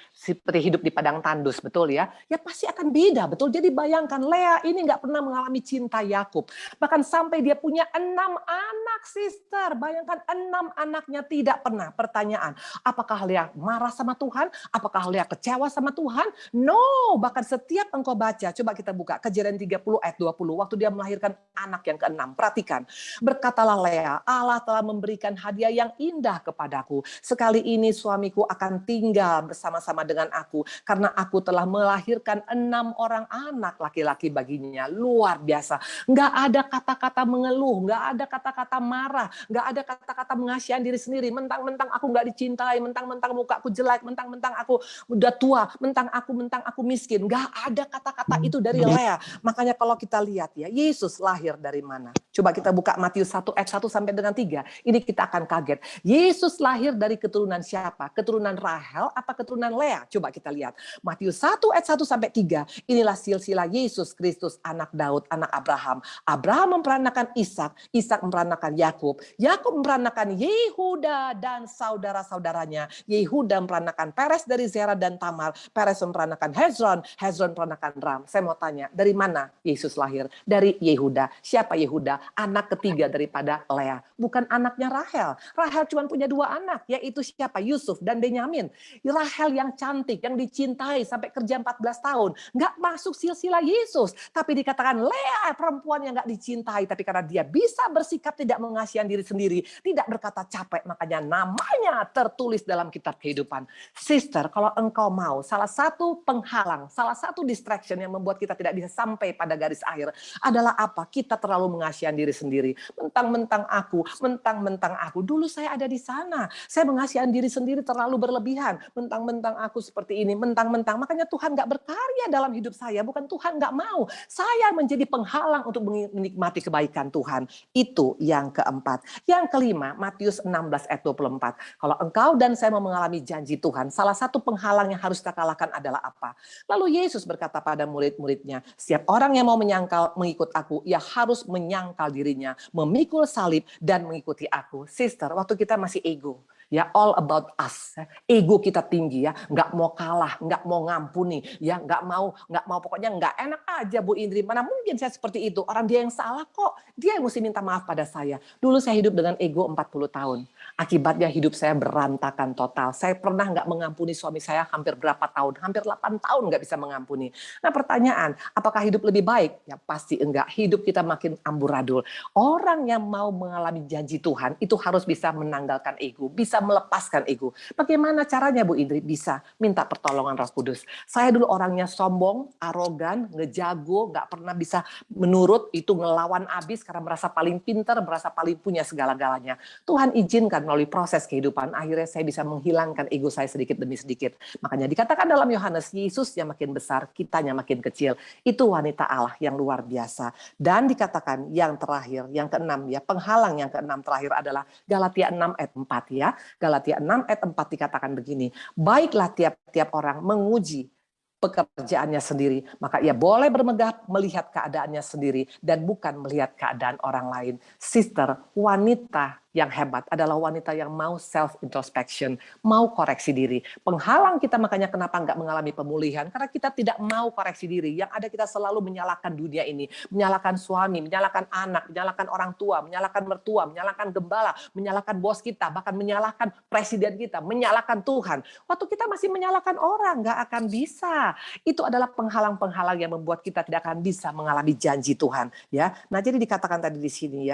hidup di padang tandus, betul ya? Ya pasti akan beda, betul. Jadi bayangkan Lea ini nggak pernah mengalami cinta Yakub. Bahkan sampai dia punya 6 anak, sister. Bayangkan 6 anaknya tidak pernah. Pertanyaan, apakah Lea marah sama Tuhan? Apakah Lea kecewa sama Tuhan? No, bahkan setiap engkau baca, coba kita buka Kejadian 30 ayat 20, waktu dia melahirkan anak yang ke-6. Perhatikan, berkatalah Lea, Allah telah memberikan hadiah yang indah kepadaku. Sekali ini suamiku akan tinggal bersama-sama dengan aku, karena aku telah melahirkan 6 orang anak laki-laki baginya. Luar biasa. Nggak ada kata-kata mengeluh, nggak ada kata-kata marah, nggak ada kata-kata mengasihi diri sendiri. Mentang-mentang aku nggak dicintai, mentang-mentang muka aku jelek, mentang-mentang aku udah tua, mentang aku miskin. Nggak ada kata-kata itu dari Lea. Makanya kalau kita lihat ya, Yesus lahir dari mana? Coba kita buka Matius 1 ayat 1 sampai dengan 3. Ini kita akan kaget. Yesus lahir dari keturunan siapa? Keturunan Rahel apa keturunan Lea? Coba kita lihat. Matius 1 ayat 1 sampai 3. Inilah silsilah Yesus Kristus, anak Daud, anak Abraham. Abraham memperanakan Ishak, Ishak memperanakan Yakub, Yakub memperanakan Yehuda dan saudara-saudaranya. Yehuda memperanakan Peres dari Zerah dan Tamar, Peres memperanakan Hezron, Hezron memperanakan Ram. Saya mau tanya, dari mana Yesus lahir? Dari Yehuda. Siapa Yehuda? Anak ketiga daripada Lea. Bukan anaknya Rahel. Rahel cuma punya 2 anak, yaitu siapa? Yusuf dan Benyamin. Rahel yang cantik, yang dicintai sampai kerja 14 tahun. Nggak masuk silsilah Yesus. Tapi dikatakan Lea perempuan yang nggak dicintai. Tapi karena dia bisa bersikap tidak mengasihi diri sendiri, tidak berkata capek, makanya namanya tertulis dalam kitab kehidupan. Sister, kalau engkau mau, salah satu penghalang, salah satu distraction yang membuat kita tidak bisa sampai pada garis akhir adalah apa? Kita terlalu mengasihi diri sendiri. Mentang-mentang aku. Dulu saya ada di sana. Saya mengasihi diri sendiri terlalu berlebihan. Mentang-mentang aku seperti ini. Mentang-mentang. Makanya Tuhan nggak berkarya dalam hidup saya. Bukan Tuhan nggak mau. Saya menjadi penghalang untuk menikmati kebaikan Tuhan. Itu yang keempat. Yang kelima, Matius 16 ayat 24. Kalau engkau dan saya mau mengalami janji Tuhan, salah satu penghalang yang harus kita kalahkan adalah apa? Lalu Yesus berkata pada murid-muridnya, setiap orang yang mau mengikut aku, ia harus menyangkal dirinya, memikul salib dan mengikuti aku. Sister, waktu kita masih ego, ya all about us, ego kita tinggi ya, nggak mau kalah, nggak mau ngampuni, ya nggak mau pokoknya nggak enak aja Bu Indri. Mana mungkin saya seperti itu? Orang dia yang salah kok, dia yang mesti minta maaf pada saya. Dulu saya hidup dengan ego 40 tahun. Akibatnya hidup saya berantakan total. Saya pernah nggak mengampuni suami saya hampir berapa tahun? Hampir 8 tahun nggak bisa mengampuni. Nah pertanyaan, apakah hidup lebih baik? Ya pasti enggak. Hidup kita makin amburadul. Orang yang mau mengalami janji Tuhan itu harus bisa menanggalkan ego, bisa melepaskan ego. Bagaimana caranya Bu Indri? Bisa minta pertolongan Roh Kudus. Saya dulu orangnya sombong, arogan, ngejago, nggak pernah bisa menurut, itu ngelawan abis karena merasa paling pintar, merasa paling punya segala-galanya. Tuhan izinkan melalui proses kehidupan, akhirnya saya bisa menghilangkan ego saya sedikit demi sedikit. Makanya dikatakan dalam Yohanes, Yesus yang makin besar, kitanya makin kecil. Itu wanita Allah yang luar biasa. Dan dikatakan yang terakhir, yang keenam ya, penghalang yang keenam terakhir adalah Galatia 6 ayat 4 ya. Galatia 6 ayat 4 dikatakan begini, baiklah tiap-tiap orang menguji pekerjaannya sendiri, maka ia boleh bermegah melihat keadaannya sendiri dan bukan melihat keadaan orang lain. Sister, wanita yang hebat adalah wanita yang mau self introspection, mau koreksi diri. Penghalang kita makanya kenapa nggak mengalami pemulihan, karena kita tidak mau koreksi diri. Yang ada kita selalu menyalahkan dunia ini, menyalahkan suami, menyalahkan anak, menyalahkan orang tua, menyalahkan mertua, menyalahkan gembala, menyalahkan bos kita, bahkan menyalahkan presiden kita, menyalahkan Tuhan. Waktu kita masih menyalahkan orang, nggak akan bisa. Itu adalah penghalang-penghalang yang membuat kita tidak akan bisa mengalami janji Tuhan. Ya, nah jadi dikatakan tadi di sini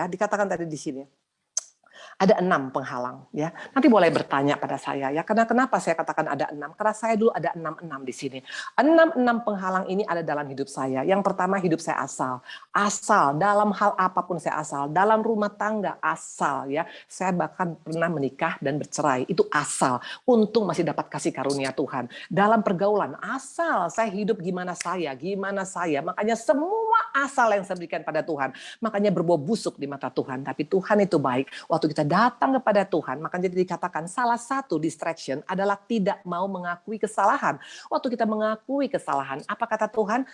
ada 6 penghalang ya. Nanti boleh bertanya pada saya ya. Karena kenapa saya katakan ada 6? Karena saya dulu ada 6 di sini. 6 penghalang ini ada dalam hidup saya. Yang pertama, hidup saya asal. Asal dalam hal apapun saya asal. Dalam rumah tangga asal ya. Saya bahkan pernah menikah dan bercerai. Itu asal. Untung masih dapat kasih karunia Tuhan. Dalam pergaulan asal. Saya hidup gimana saya. Makanya semua asal yang saya berikan pada Tuhan. Makanya berbau busuk di mata Tuhan. Tapi Tuhan itu baik. Waktu kita datang kepada Tuhan, makanya dikatakan salah satu distraction adalah tidak mau mengakui kesalahan. Waktu kita mengakui kesalahan, apa kata Tuhan?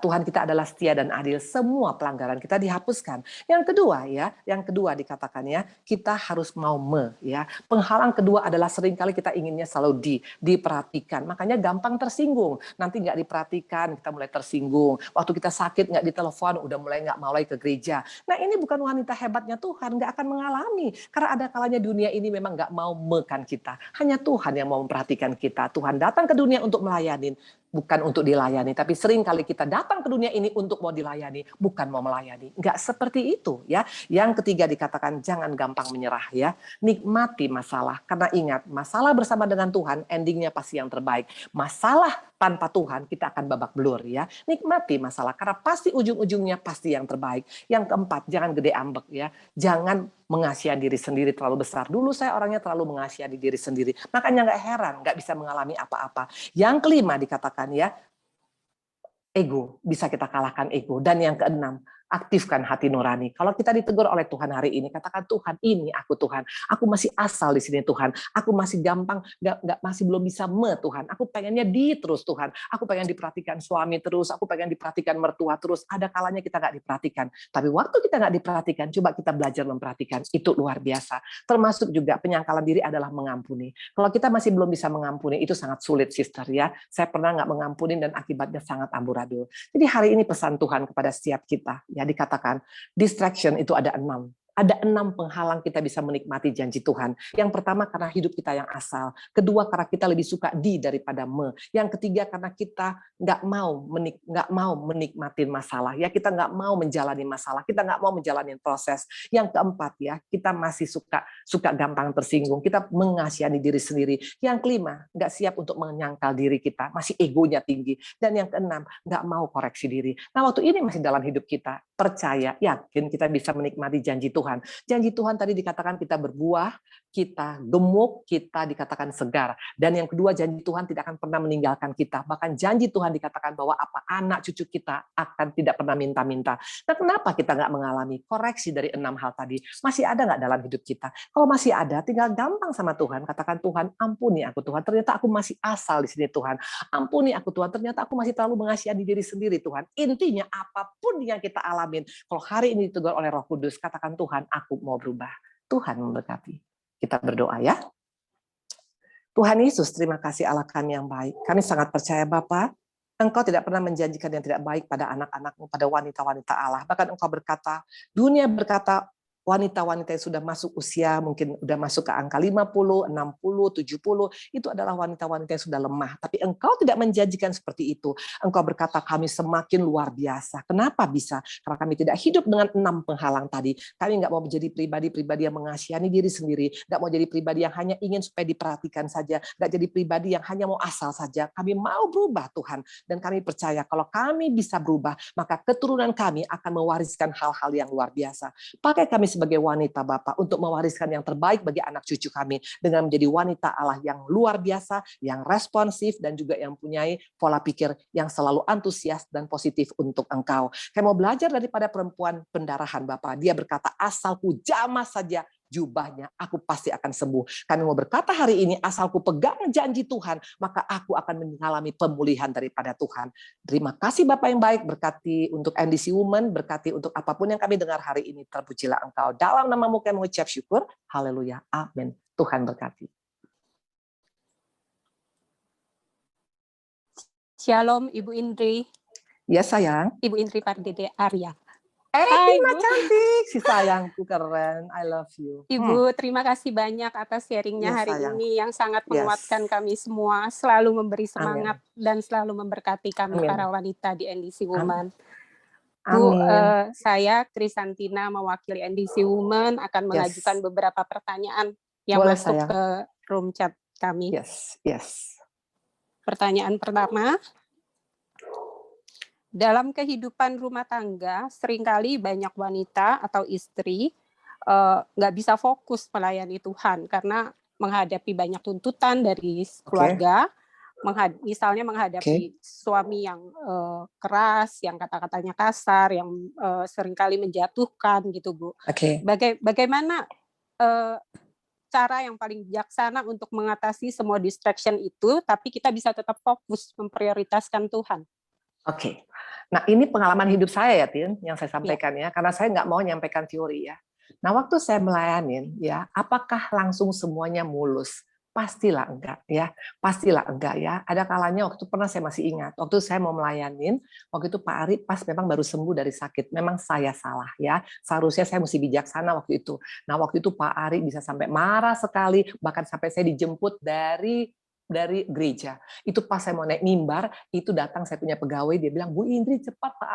Tuhan kita adalah setia dan adil. Semua pelanggaran kita dihapuskan. Yang kedua dikatakan ya, kita harus mau ya. Penghalang kedua adalah seringkali kita inginnya selalu diperhatikan. Makanya gampang tersinggung. Nanti nggak diperhatikan, kita mulai tersinggung. Waktu kita sakit nggak ditelepon, udah mulai nggak mau lagi ke gereja. Nah ini bukan wanita hebatnya Tuhan, nggak akan mengalami. Karena ada kalanya dunia ini memang nggak mau mekan kita. Hanya Tuhan yang mau memperhatikan kita. Tuhan datang ke dunia untuk melayani, bukan untuk dilayani. Tapi sering kali kita datang ke dunia ini untuk mau dilayani, bukan mau melayani. Nggak seperti itu ya. Yang ketiga dikatakan jangan gampang menyerah ya. Nikmati masalah. Karena ingat, masalah bersama dengan Tuhan endingnya pasti yang terbaik. Masalah tanpa Tuhan kita akan babak belur ya. Nikmati masalah karena pasti ujung-ujungnya pasti yang terbaik. Yang keempat, jangan gede ambek ya. Jangan mengasihi diri sendiri terlalu besar. Dulu saya orangnya terlalu mengasihi diri sendiri. Makanya nggak heran, nggak bisa mengalami apa-apa. Yang kelima dikatakan ya, ego. Bisa kita kalahkan ego. Dan yang keenam, aktifkan hati nurani. Kalau kita ditegur oleh Tuhan hari ini, katakan Tuhan, ini aku Tuhan. Aku masih asal di sini Tuhan. Aku masih gampang, masih belum bisa Tuhan. Aku pengennya terus Tuhan. Aku pengen diperhatikan suami terus. Aku pengen diperhatikan mertua terus. Ada kalanya kita nggak diperhatikan. Tapi waktu kita nggak diperhatikan, coba kita belajar memperhatikan. Itu luar biasa. Termasuk juga penyangkalan diri adalah mengampuni. Kalau kita masih belum bisa mengampuni, itu sangat sulit, sister ya. Saya pernah nggak mengampuni dan akibatnya sangat amburadul. Jadi hari ini pesan Tuhan kepada setiap kita. Ya, dikatakan distraction itu ada 6. Ada 6 penghalang kita bisa menikmati janji Tuhan. Yang pertama karena hidup kita yang asal. Kedua karena kita lebih suka daripada Yang ketiga karena kita nggak mau menikmati masalah. Ya kita nggak mau menjalani masalah. Kita nggak mau menjalani proses. Yang keempat ya kita masih suka gampang tersinggung. Kita mengasihani diri sendiri. Yang kelima nggak siap untuk menyangkal diri kita. Masih egonya tinggi. Dan yang keenam nggak mau koreksi diri. Nah waktu ini masih dalam hidup kita. Percaya, yakin kita bisa menikmati janji Tuhan. Janji Tuhan tadi dikatakan kita berbuah, kita gemuk, kita dikatakan segar. Dan yang kedua janji Tuhan tidak akan pernah meninggalkan kita. Bahkan janji Tuhan dikatakan bahwa apa anak cucu kita akan tidak pernah minta-minta. Nah kenapa kita nggak mengalami koreksi dari 6 hal tadi? Masih ada nggak dalam hidup kita? Kalau masih ada, tinggal gampang sama Tuhan. Katakan Tuhan, ampuni aku Tuhan. Ternyata aku masih asal di sini Tuhan. Ampuni aku Tuhan. Ternyata aku masih terlalu mengasihani diri sendiri Tuhan. Intinya apapun yang kita alamin, kalau hari ini ditegur oleh Roh Kudus, katakan Tuhan, aku mau berubah. Tuhan memberkati. Kita berdoa ya. Tuhan Yesus, terima kasih Allah kami yang baik. Kami sangat percaya Bapa, Engkau tidak pernah menjanjikan yang tidak baik pada anak-anak-Mu, pada wanita-wanita Allah. Bahkan Engkau berkata, dunia berkata, wanita-wanita yang sudah masuk usia, mungkin sudah masuk ke angka 50, 60, 70, itu adalah wanita-wanita yang sudah lemah. Tapi Engkau tidak menjanjikan seperti itu. Engkau berkata kami semakin luar biasa. Kenapa bisa? Karena kami tidak hidup dengan 6 penghalang tadi. Kami nggak mau menjadi pribadi-pribadi yang mengasihani diri sendiri. Nggak mau jadi pribadi yang hanya ingin supaya diperhatikan saja. Nggak jadi pribadi yang hanya mau asal saja. Kami mau berubah Tuhan. Dan kami percaya kalau kami bisa berubah, maka keturunan kami akan mewariskan hal-hal yang luar biasa. Pakai kami sebagai wanita Bapak untuk mewariskan yang terbaik bagi anak cucu kami dengan menjadi wanita Allah yang luar biasa, yang responsif dan juga yang punya pola pikir yang selalu antusias dan positif untuk Engkau. Kami mau belajar daripada perempuan pendarahan Bapak. Dia berkata asalku jamah saja jubahnya, aku pasti akan sembuh. Kami mau berkata hari ini, asalku pegang janji Tuhan, maka aku akan mengalami pemulihan daripada Tuhan. Terima kasih Bapak yang baik, berkati untuk NDC Women, berkati untuk apapun yang kami dengar hari ini, terpujilah Engkau. Dalam namamu kami mengucap syukur, haleluya, amin. Tuhan berkati. Shalom Ibu Indri. Ya sayang. Ibu Indri Pardede Arya. Hai, Tina cantik, si sayangku keren, I love you. Ibu, terima kasih banyak atas sharingnya hari ini yang sangat menguatkan kami semua, selalu memberi semangat dan selalu memberkati kami para wanita di NDC Women. Bu, saya Krisantina mewakili NDC Women akan mengajukan beberapa pertanyaan yang masuk ke room chat kami. Yes. Pertanyaan pertama. Dalam kehidupan rumah tangga, seringkali banyak wanita atau istri nggak bisa fokus melayani Tuhan karena menghadapi banyak tuntutan dari keluarga, misalnya menghadapi suami yang keras, yang kata-katanya kasar, yang seringkali menjatuhkan gitu, Bu. Bagaimana cara yang paling bijaksana untuk mengatasi semua distraction itu, tapi kita bisa tetap fokus memprioritaskan Tuhan? Nah ini pengalaman hidup saya ya, Tin, yang saya sampaikan ya, karena saya nggak mau nyampaikan teori ya. Nah waktu saya melayanin ya, apakah langsung semuanya mulus? Pastilah enggak ya, pastilah enggak ya. Ada kalanya waktu pernah saya masih ingat, waktu saya mau melayanin, waktu itu Pak Ari pas memang baru sembuh dari sakit, memang saya salah ya. Seharusnya saya mesti bijaksana waktu itu. Nah waktu itu Pak Ari bisa sampai marah sekali, bahkan sampai saya dijemput dari gereja. Itu pas saya mau naik mimbar, itu datang saya punya pegawai, dia bilang, Bu Indri cepat Pak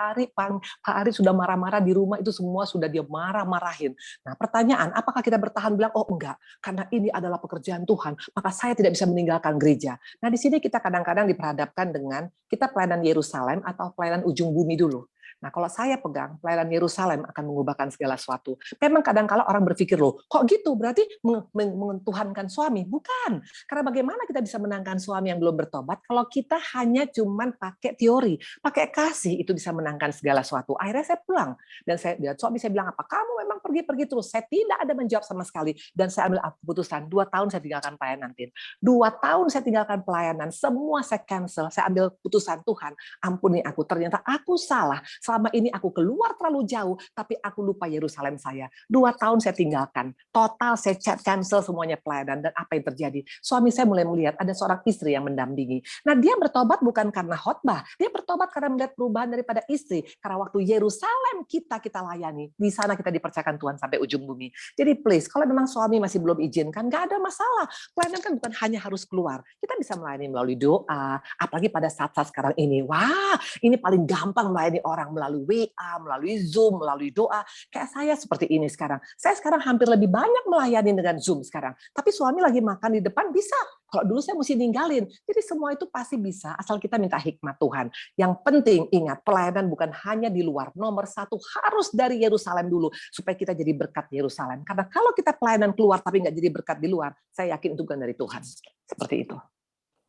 Ari sudah marah-marah di rumah, itu semua sudah dia marah-marahin. Nah pertanyaan, apakah kita bertahan bilang, oh enggak, karena ini adalah pekerjaan Tuhan, maka saya tidak bisa meninggalkan gereja. Nah di sini kita kadang-kadang diperhadapkan dengan kita pelayanan Yerusalem atau pelayanan ujung bumi dulu. Nah, kalau saya pegang pelayanan Yerusalem akan mengubahkan segala sesuatu. Memang kadang-kala orang berpikir, loh, kok gitu? Berarti mentuhankan suami? Bukan. Karena bagaimana kita bisa menangkan suami yang belum bertobat kalau kita hanya cuman pakai teori, pakai kasih itu bisa menangkan segala sesuatu. Akhirnya saya pulang dan suami saya bilang apa? Kamu memang pergi-pergi terus. Saya tidak ada menjawab sama sekali dan saya ambil keputusan 2 tahun saya tinggalkan pelayanan. 2 tahun saya tinggalkan pelayanan, semua saya cancel. Saya ambil keputusan Tuhan, ampuni aku. Ternyata aku salah. Selama ini aku keluar terlalu jauh, tapi aku lupa Yerusalem saya. 2 tahun saya tinggalkan. Total saya cancel semuanya pelayanan. Dan apa yang terjadi? Suami saya mulai melihat ada seorang istri yang mendampingi. Nah dia bertobat bukan karena khotbah. Dia bertobat karena melihat perubahan daripada istri. Karena waktu Yerusalem kita layani. Di sana kita dipercayakan Tuhan sampai ujung bumi. Jadi please, kalau memang suami masih belum izinkan, nggak ada masalah. Pelayanan kan bukan hanya harus keluar. Kita bisa melayani melalui doa. Apalagi pada saat-saat sekarang ini. Wah, ini paling gampang melayani orang melalui WA, melalui Zoom, melalui doa. Kayak saya seperti ini sekarang. Saya sekarang hampir lebih banyak melayani dengan Zoom sekarang. Tapi suami lagi makan di depan bisa. Kalau dulu saya mesti ninggalin. Jadi semua itu pasti bisa asal kita minta hikmat Tuhan. Yang penting ingat, pelayanan bukan hanya di luar. Nomor 1 harus dari Yerusalem dulu supaya kita jadi berkat Yerusalem. Karena kalau kita pelayanan keluar tapi nggak jadi berkat di luar, saya yakin itu bukan dari Tuhan. Seperti itu.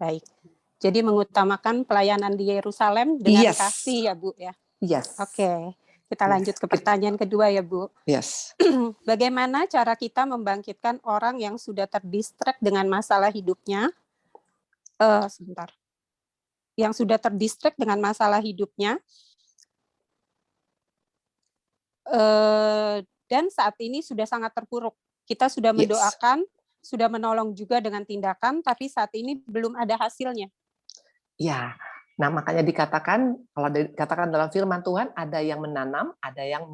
Baik. Jadi mengutamakan pelayanan di Yerusalem dengan kasih ya Bu ya. Yes. Oke, kita lanjut ke pertanyaan kedua ya Bu. Yes. Bagaimana cara kita membangkitkan orang yang sudah terdistract dengan masalah hidupnya? Yang sudah terdistract dengan masalah hidupnya dan saat ini sudah sangat terpuruk. Kita sudah mendoakan, sudah menolong juga dengan tindakan, tapi saat ini belum ada hasilnya. Ya. Nah, makanya dikatakan, kalau dikatakan dalam firman Tuhan, ada yang menanam, ada yang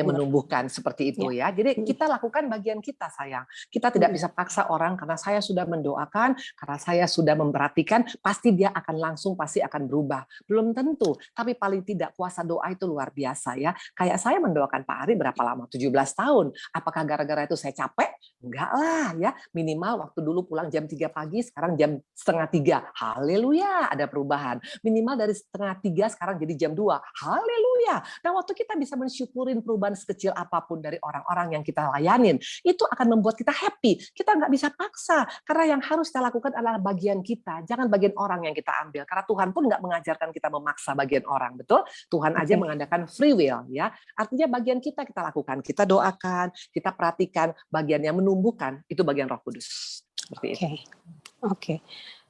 menumbuhkan seperti itu ya. Jadi kita lakukan bagian kita sayang. Kita tidak bisa paksa orang karena saya sudah mendoakan, karena saya sudah memperhatikan, pasti dia akan langsung pasti akan berubah. Belum tentu, tapi paling tidak kuasa doa itu luar biasa ya. Kayak saya mendoakan Pak Ari berapa lama? 17 tahun. Apakah gara-gara itu saya capek? Enggak lah ya. Minimal waktu dulu pulang jam 3 pagi, sekarang jam 2:30. Haleluya, ada perubahan. Minimal dari 2:30 sekarang jadi jam 2. Haleluya. Dan waktu kita bisa mensyukurin perubahan sekecil apapun dari orang-orang yang kita layanin, itu akan membuat kita happy. Kita nggak bisa paksa, karena yang harus kita lakukan adalah bagian kita, jangan bagian orang yang kita ambil. Karena Tuhan pun nggak mengajarkan kita memaksa bagian orang, betul? Tuhan aja mengadakan free will, ya. Artinya bagian kita lakukan, kita doakan, kita perhatikan, bagian yang menumbuhkan itu bagian Roh Kudus. Seperti itu. Oke.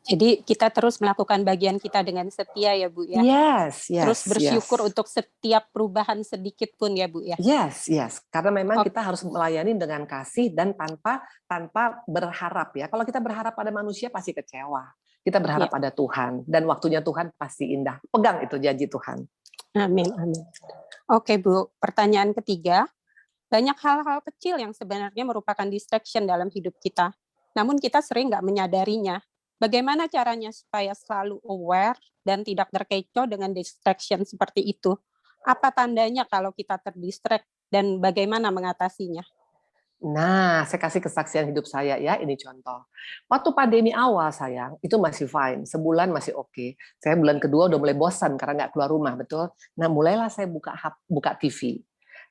Jadi kita terus melakukan bagian kita dengan setia ya Bu ya. Yes. Terus bersyukur untuk setiap perubahan sedikit pun ya Bu ya. Yes. Karena memang kita harus melayani dengan kasih dan tanpa berharap ya. Kalau kita berharap pada manusia pasti kecewa. Kita berharap pada Tuhan dan waktunya Tuhan pasti indah. Pegang itu janji Tuhan. Amin. Oke Bu, pertanyaan ketiga. Banyak hal-hal kecil yang sebenarnya merupakan distraction dalam hidup kita. Namun kita sering nggak menyadarinya. Bagaimana caranya supaya selalu aware dan tidak terkecoh dengan distraction seperti itu? Apa tandanya kalau kita terdistract dan bagaimana mengatasinya? Nah, saya kasih kesaksian hidup saya ya, ini contoh. Waktu pandemi awal sayang, itu masih fine, sebulan masih oke. Saya bulan kedua udah mulai bosan karena nggak keluar rumah, betul? Nah, mulailah saya buka TV.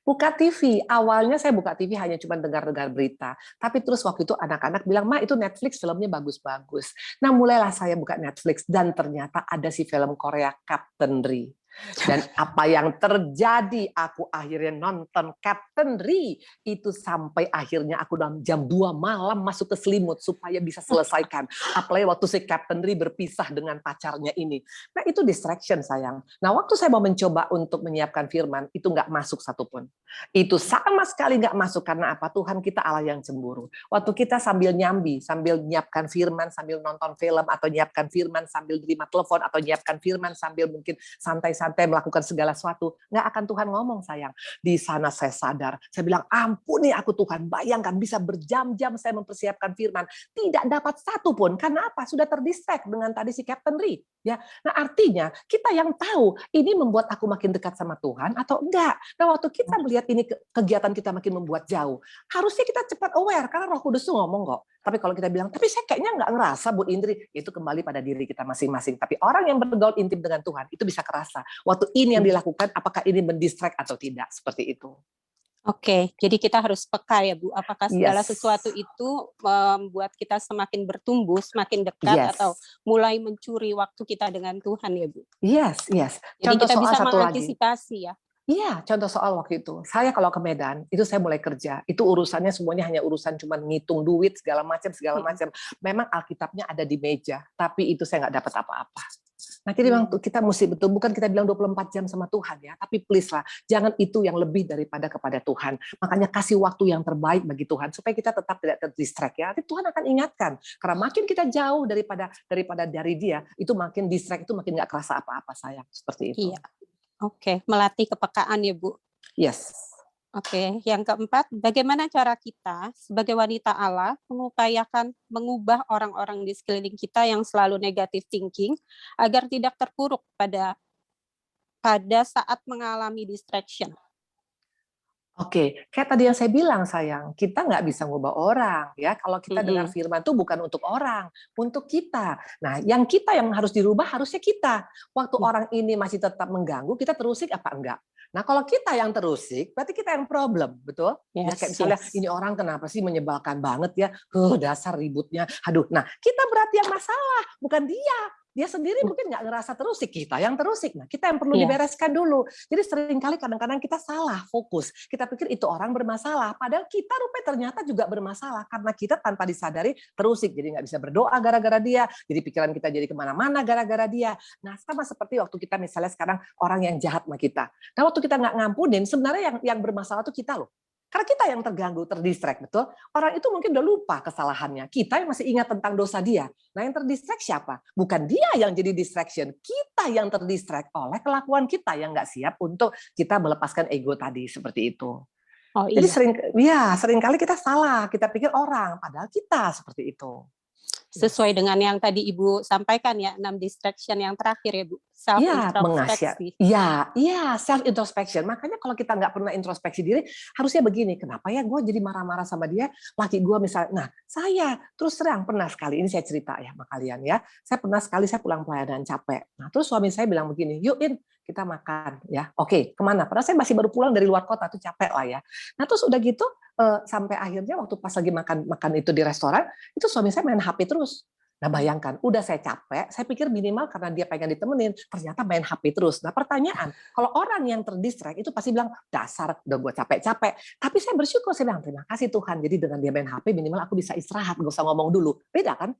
Buka TV, awalnya saya buka TV hanya cuma dengar-dengar berita. Tapi terus waktu itu anak-anak bilang, "Ma, itu Netflix filmnya bagus-bagus." Nah, mulailah saya buka Netflix dan ternyata ada si film Korea Captain Ri. Dan apa yang terjadi, aku akhirnya nonton Captain Ri itu sampai akhirnya aku dalam jam 2 malam masuk ke selimut supaya bisa selesaikan. Apalagi waktu si Captain Ri berpisah dengan pacarnya ini. Nah, itu distraction sayang. Nah, waktu saya mau mencoba untuk menyiapkan firman, itu nggak masuk satupun. Itu sama sekali nggak masuk. Karena apa? Tuhan kita Allah yang cemburu. Waktu kita sambil nyambi, sambil nyiapkan firman, sambil nonton film, atau nyiapkan firman sambil terima telepon, atau nyiapkan firman sambil mungkin santai-santai melakukan segala sesuatu, nggak akan Tuhan ngomong sayang. Di sana saya sadar, saya bilang, ampuni aku Tuhan, bayangkan bisa berjam-jam saya mempersiapkan firman, tidak dapat satu pun. Karena apa? Sudah terdistract dengan tadi si Captain Ri. Ya, nah artinya kita yang tahu ini membuat aku makin dekat sama Tuhan atau enggak. Nah waktu kita melihat ini kegiatan kita makin membuat jauh, harusnya kita cepat aware karena Roh Kudus tuh ngomong kok. Tapi kalau kita bilang, tapi saya kayaknya nggak ngerasa Bu Indri, itu kembali pada diri kita masing-masing. Tapi orang yang bergaul intim dengan Tuhan itu bisa kerasa. Waktu ini yang dilakukan, apakah ini mendistract atau tidak, seperti itu. Oke, jadi kita harus peka ya Bu, apakah segala Yes. sesuatu itu membuat kita semakin bertumbuh, semakin dekat, atau mulai mencuri waktu kita dengan Tuhan ya Bu? Yes. Jadi Contoh kita soal bisa satu lagi. mengantisipasi ya? Iya, contoh soal waktu itu. Saya kalau ke Medan, itu saya mulai kerja. Itu urusannya semuanya hanya urusan cuma ngitung duit, segala macam. Memang Alkitabnya ada di meja, tapi itu saya nggak dapat apa-apa. Nah, jadi memang kita mesti betul, bukan kita bilang 24 jam sama Tuhan ya, tapi please lah, jangan itu yang lebih daripada kepada Tuhan. Makanya kasih waktu yang terbaik bagi Tuhan, supaya kita tetap tidak terdistract ya. Nanti Tuhan akan ingatkan, karena makin kita jauh daripada dari Dia, itu makin distract, itu makin nggak kerasa apa-apa sayang, seperti itu. Iya. Oke, melatih kepekaan ya Bu. Yes. Oke, yang keempat, bagaimana cara kita sebagai wanita Allah mengubah orang-orang di sekeliling kita yang selalu negative thinking agar tidak terpuruk pada saat mengalami distraction? Oke, kayak tadi yang saya bilang sayang, kita nggak bisa ngubah orang ya. Kalau kita dengar firman itu bukan untuk orang, untuk kita. Nah, yang harus dirubah harusnya kita. Waktu orang ini masih tetap mengganggu, kita terusik apa enggak? Nah, kalau kita yang terusik, berarti kita yang problem, betul? Ya kayak misalnya ini orang kenapa sih menyebalkan banget ya? Dasar ributnya. Aduh, nah kita berarti yang masalah, bukan dia. Dia sendiri mungkin nggak ngerasa terusik, kita yang terusik. Nah, kita yang perlu dibereskan dulu. Jadi seringkali kadang-kadang kita salah fokus. Kita pikir itu orang bermasalah, padahal kita rupanya ternyata juga bermasalah karena kita tanpa disadari terusik. Jadi nggak bisa berdoa gara-gara dia. Jadi pikiran kita jadi kemana-mana gara-gara dia. Nah, sama seperti waktu kita misalnya sekarang orang yang jahat sama kita. Nah, waktu kita nggak ngampunin, sebenarnya yang bermasalah itu kita loh. Karena kita yang terganggu, terdistract, betul? Orang itu mungkin udah lupa kesalahannya. Kita yang masih ingat tentang dosa dia. Nah, yang terdistract siapa? Bukan dia yang jadi distraction. Kita yang terdistract oleh kelakuan kita yang nggak siap untuk kita melepaskan ego tadi, seperti itu. Jadi seringkali kita salah. Kita pikir orang, padahal kita seperti itu. Sesuai dengan yang tadi Ibu sampaikan ya, 6 distraction yang terakhir ya Bu. Self-introspeksi. Iya, self-introspection. Makanya kalau kita nggak pernah introspeksi diri, harusnya begini, kenapa ya gue jadi marah-marah sama dia, laki gue misalnya, nah saya terus terang pernah sekali, ini saya cerita ya sama kalian ya, saya pernah sekali saya pulang pelayanan capek, nah terus suami saya bilang begini, yuk In, kita makan ya, oke, kemana? Padahal saya masih baru pulang dari luar kota, tuh capek lah ya. Nah terus udah gitu, sampai akhirnya waktu pas lagi makan itu di restoran, itu suami saya main HP terus. Nah bayangkan, udah saya capek, saya pikir minimal karena dia pengen ditemenin, ternyata main HP terus. Nah pertanyaan, kalau orang yang terdistract itu pasti bilang, dasar udah gue capek-capek. Tapi saya bersyukur, saya bilang, terima kasih Tuhan. Jadi dengan dia main HP, minimal aku bisa istirahat, gak usah ngomong dulu. Beda kan?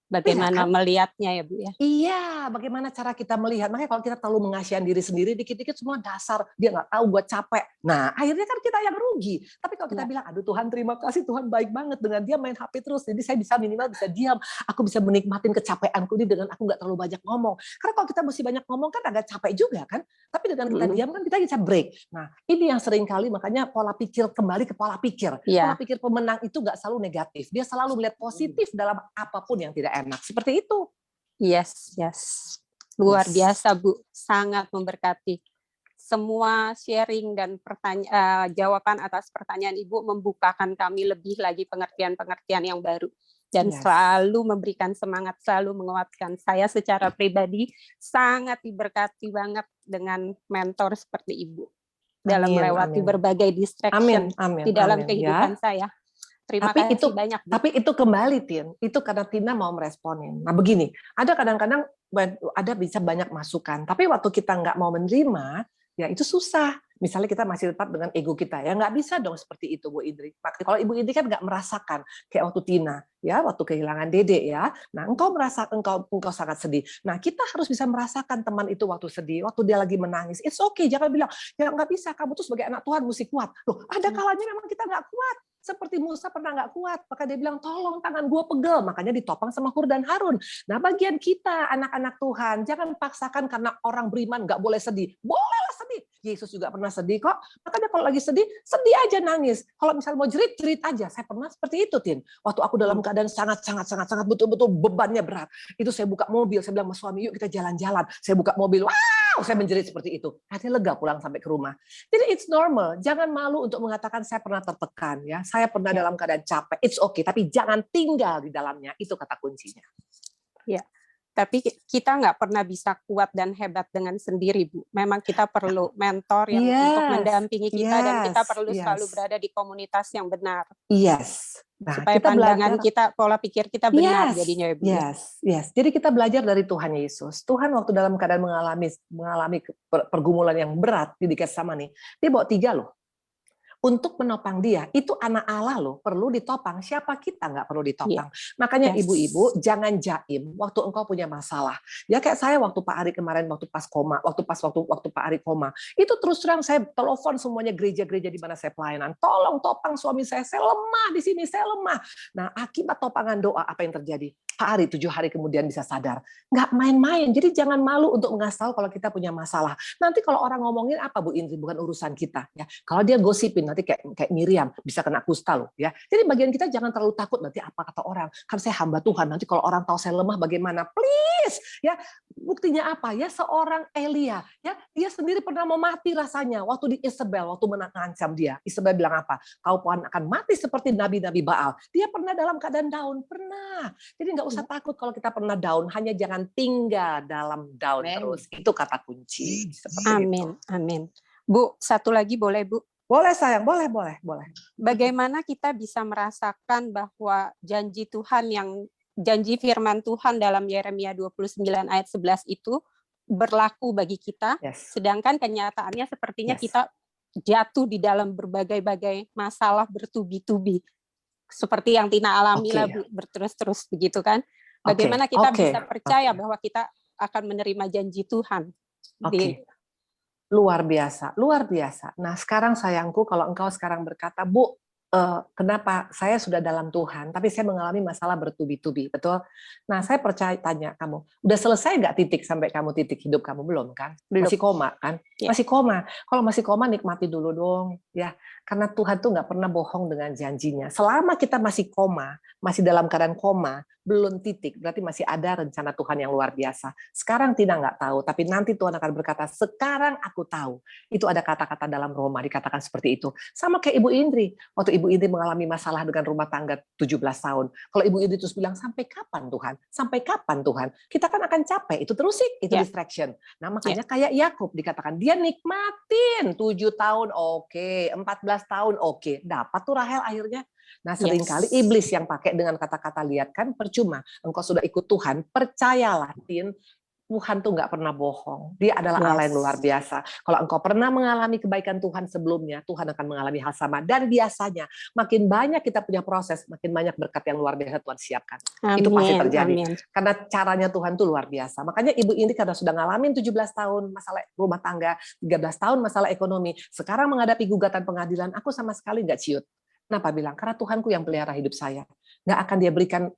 Bagaimana melihatnya ya Bu ya? Iya, bagaimana cara kita melihat. Makanya kalau kita terlalu mengasihan diri sendiri, dikit-dikit semua dasar, dia nggak tahu gue capek. Nah, akhirnya kan kita yang rugi. Tapi kalau kita bilang, aduh Tuhan terima kasih, Tuhan baik banget dengan dia main HP terus. Jadi saya bisa minimal bisa diam, aku bisa menikmatin kecapeanku ini dengan aku nggak terlalu banyak ngomong. Karena kalau kita mesti banyak ngomong kan agak capek juga kan. Tapi dengan kita diam kan kita bisa break. Nah, ini yang sering kali makanya pola pikir, kembali ke pola pikir. Pola pikir pemenang itu nggak selalu negatif. Dia selalu melihat positif dalam apapun yang tidak enak. Seperti itu. Yes. Luar biasa Bu, sangat memberkati. Semua sharing dan jawaban atas pertanyaan Ibu membukakan kami lebih lagi pengertian-pengertian yang baru. Dan selalu memberikan semangat, selalu menguatkan. Saya secara pribadi sangat diberkati banget dengan mentor seperti Ibu. dalam Amin, melewati amin. berbagai distraction di dalam kehidupan ya. saya. Terima kasih banyak, Bu. Tapi itu kembali, Tin. Itu karena Tina mau meresponin. Nah, begini, ada kadang-kadang ada bisa banyak masukan, tapi waktu kita nggak mau menerima, ya itu susah. Misalnya kita masih tetap dengan ego kita, ya nggak bisa dong seperti itu, Bu Indri. Kalau Ibu Indri kan nggak merasakan kayak waktu Tina, ya waktu kehilangan Dede, ya. Nah, engkau sangat sedih. Nah, kita harus bisa merasakan teman itu waktu sedih, waktu dia lagi menangis. It's okay, jangan bilang ya nggak bisa. Kamu tuh sebagai anak Tuhan mesti kuat. Loh, ada kalanya memang kita nggak kuat. Seperti Musa pernah nggak kuat, maka dia bilang tolong tangan gue pegel, makanya ditopang sama Hur dan Harun. Nah, bagian kita anak-anak Tuhan, jangan paksakan karena orang beriman nggak boleh sedih. Bolehlah sedih. Yesus juga pernah sedih kok. Makanya kalau lagi sedih, sedih aja nangis. Kalau misalnya mau jerit, jerit aja. Saya pernah seperti itu, Tin. Waktu aku dalam keadaan sangat betul-betul bebannya berat. Itu saya buka mobil, saya bilang sama suami, yuk kita jalan-jalan. Saya buka mobil, wow, saya menjerit seperti itu. Akhirnya lega pulang sampai ke rumah. Jadi it's normal. Jangan malu untuk mengatakan saya pernah tertekan, ya. Saya pernah dalam keadaan capek. It's okay, tapi jangan tinggal di dalamnya. Itu kata kuncinya. Ya. Tapi kita nggak pernah bisa kuat dan hebat dengan sendiri, Bu. Memang kita perlu mentor yang untuk mendampingi kita, dan kita perlu selalu berada di komunitas yang benar. Nah, supaya kita pandangan kita, pola pikir kita benar jadinya, Bu. Jadi kita belajar dari Tuhan Yesus. Tuhan waktu dalam keadaan mengalami pergumulan yang berat di Getsemani, dia bawa 3 loh. Untuk menopang dia, itu anak Allah loh, perlu ditopang. Siapa kita nggak perlu ditopang? Makanya ibu-ibu jangan jaim waktu engkau punya masalah. Ya kayak saya waktu Pak Ari kemarin, waktu pas koma, waktu Pak Ari koma, itu terus terang saya telepon semuanya gereja-gereja di mana saya pelayanan. Tolong topang suami saya lemah di sini, saya lemah. Nah, akibat topangan doa apa yang terjadi? Pak Ari 7 hari kemudian bisa sadar. Nggak main-main. Jadi jangan malu untuk ngasih tahu kalau kita punya masalah. Nanti kalau orang ngomongin apa Bu Indri, bukan urusan kita. Ya, kalau dia gosipin nanti kayak Miriam bisa kena kusta loh. Ya, jadi bagian kita jangan terlalu takut nanti apa kata orang. Kan saya hamba Tuhan. Nanti kalau orang tahu saya lemah bagaimana? Please, ya buktinya apa? Ya seorang Elia, ya dia sendiri pernah mau mati rasanya waktu di Isabel, waktu mengancam dia. Isabel bilang apa? Kau akan mati seperti nabi-nabi Baal. Dia pernah dalam keadaan down, pernah. Jadi nggak usah takut kalau kita pernah down, hanya jangan tinggal dalam down terus. Itu kata kunci. Amin, amin. Bu, satu lagi boleh, Bu? Boleh sayang, boleh. Bagaimana kita bisa merasakan bahwa janji firman Tuhan dalam Yeremia 29 ayat 11 itu berlaku bagi kita, sedangkan kenyataannya sepertinya kita jatuh di dalam berbagai-bagai masalah bertubi-tubi. Seperti yang Tina alami lah, Bu, berterus-terus begitu kan. Bagaimana kita bisa percaya bahwa kita akan menerima janji Tuhan. Luar biasa. Nah, sekarang sayangku, kalau engkau sekarang berkata, Bu, kenapa saya sudah dalam Tuhan, tapi saya mengalami masalah bertubi-tubi, betul? Nah, saya percaya, tanya kamu, udah selesai nggak titik sampai kamu titik hidup kamu? Belum kan? Masih koma kan? Masih koma. Kalau masih koma, nikmati dulu dong, ya. Karena Tuhan tuh nggak pernah bohong dengan janjinya. Selama kita masih koma, masih dalam keadaan koma, belum titik, berarti masih ada rencana Tuhan yang luar biasa. Sekarang Tina nggak tahu, tapi nanti Tuhan akan berkata, sekarang aku tahu. Itu ada kata-kata dalam Roma, dikatakan seperti itu. Sama kayak Ibu Indri. Waktu Ibu Indri mengalami masalah dengan rumah tangga 17 tahun. Kalau Ibu Indri terus bilang, sampai kapan Tuhan? Sampai kapan Tuhan? Kita kan akan capek, itu terus sih, itu distraction. Nah makanya kayak Yakub dikatakan, dia nikmatin 7 tahun, oke, 14 tahun, oke. Dapat tuh Rahel akhirnya. Nah seringkali iblis yang pakai dengan kata-kata lihat kan percuma. Engkau sudah ikut Tuhan, percayalah Tin, Tuhan tuh nggak pernah bohong. Dia adalah Allah yang luar biasa. Kalau engkau pernah mengalami kebaikan Tuhan sebelumnya, Tuhan akan mengalami hal sama. Dan biasanya makin banyak kita punya proses, makin banyak berkat yang luar biasa Tuhan siapkan. Itu pasti terjadi. Karena caranya Tuhan tuh luar biasa. Makanya Ibu ini karena sudah ngalamin 17 tahun masalah rumah tangga, 13 tahun masalah ekonomi, sekarang menghadapi gugatan pengadilan, aku sama sekali nggak ciut. Kenapa bilang? Karena Tuhanku yang pelihara hidup saya. Nggak akan dia berikan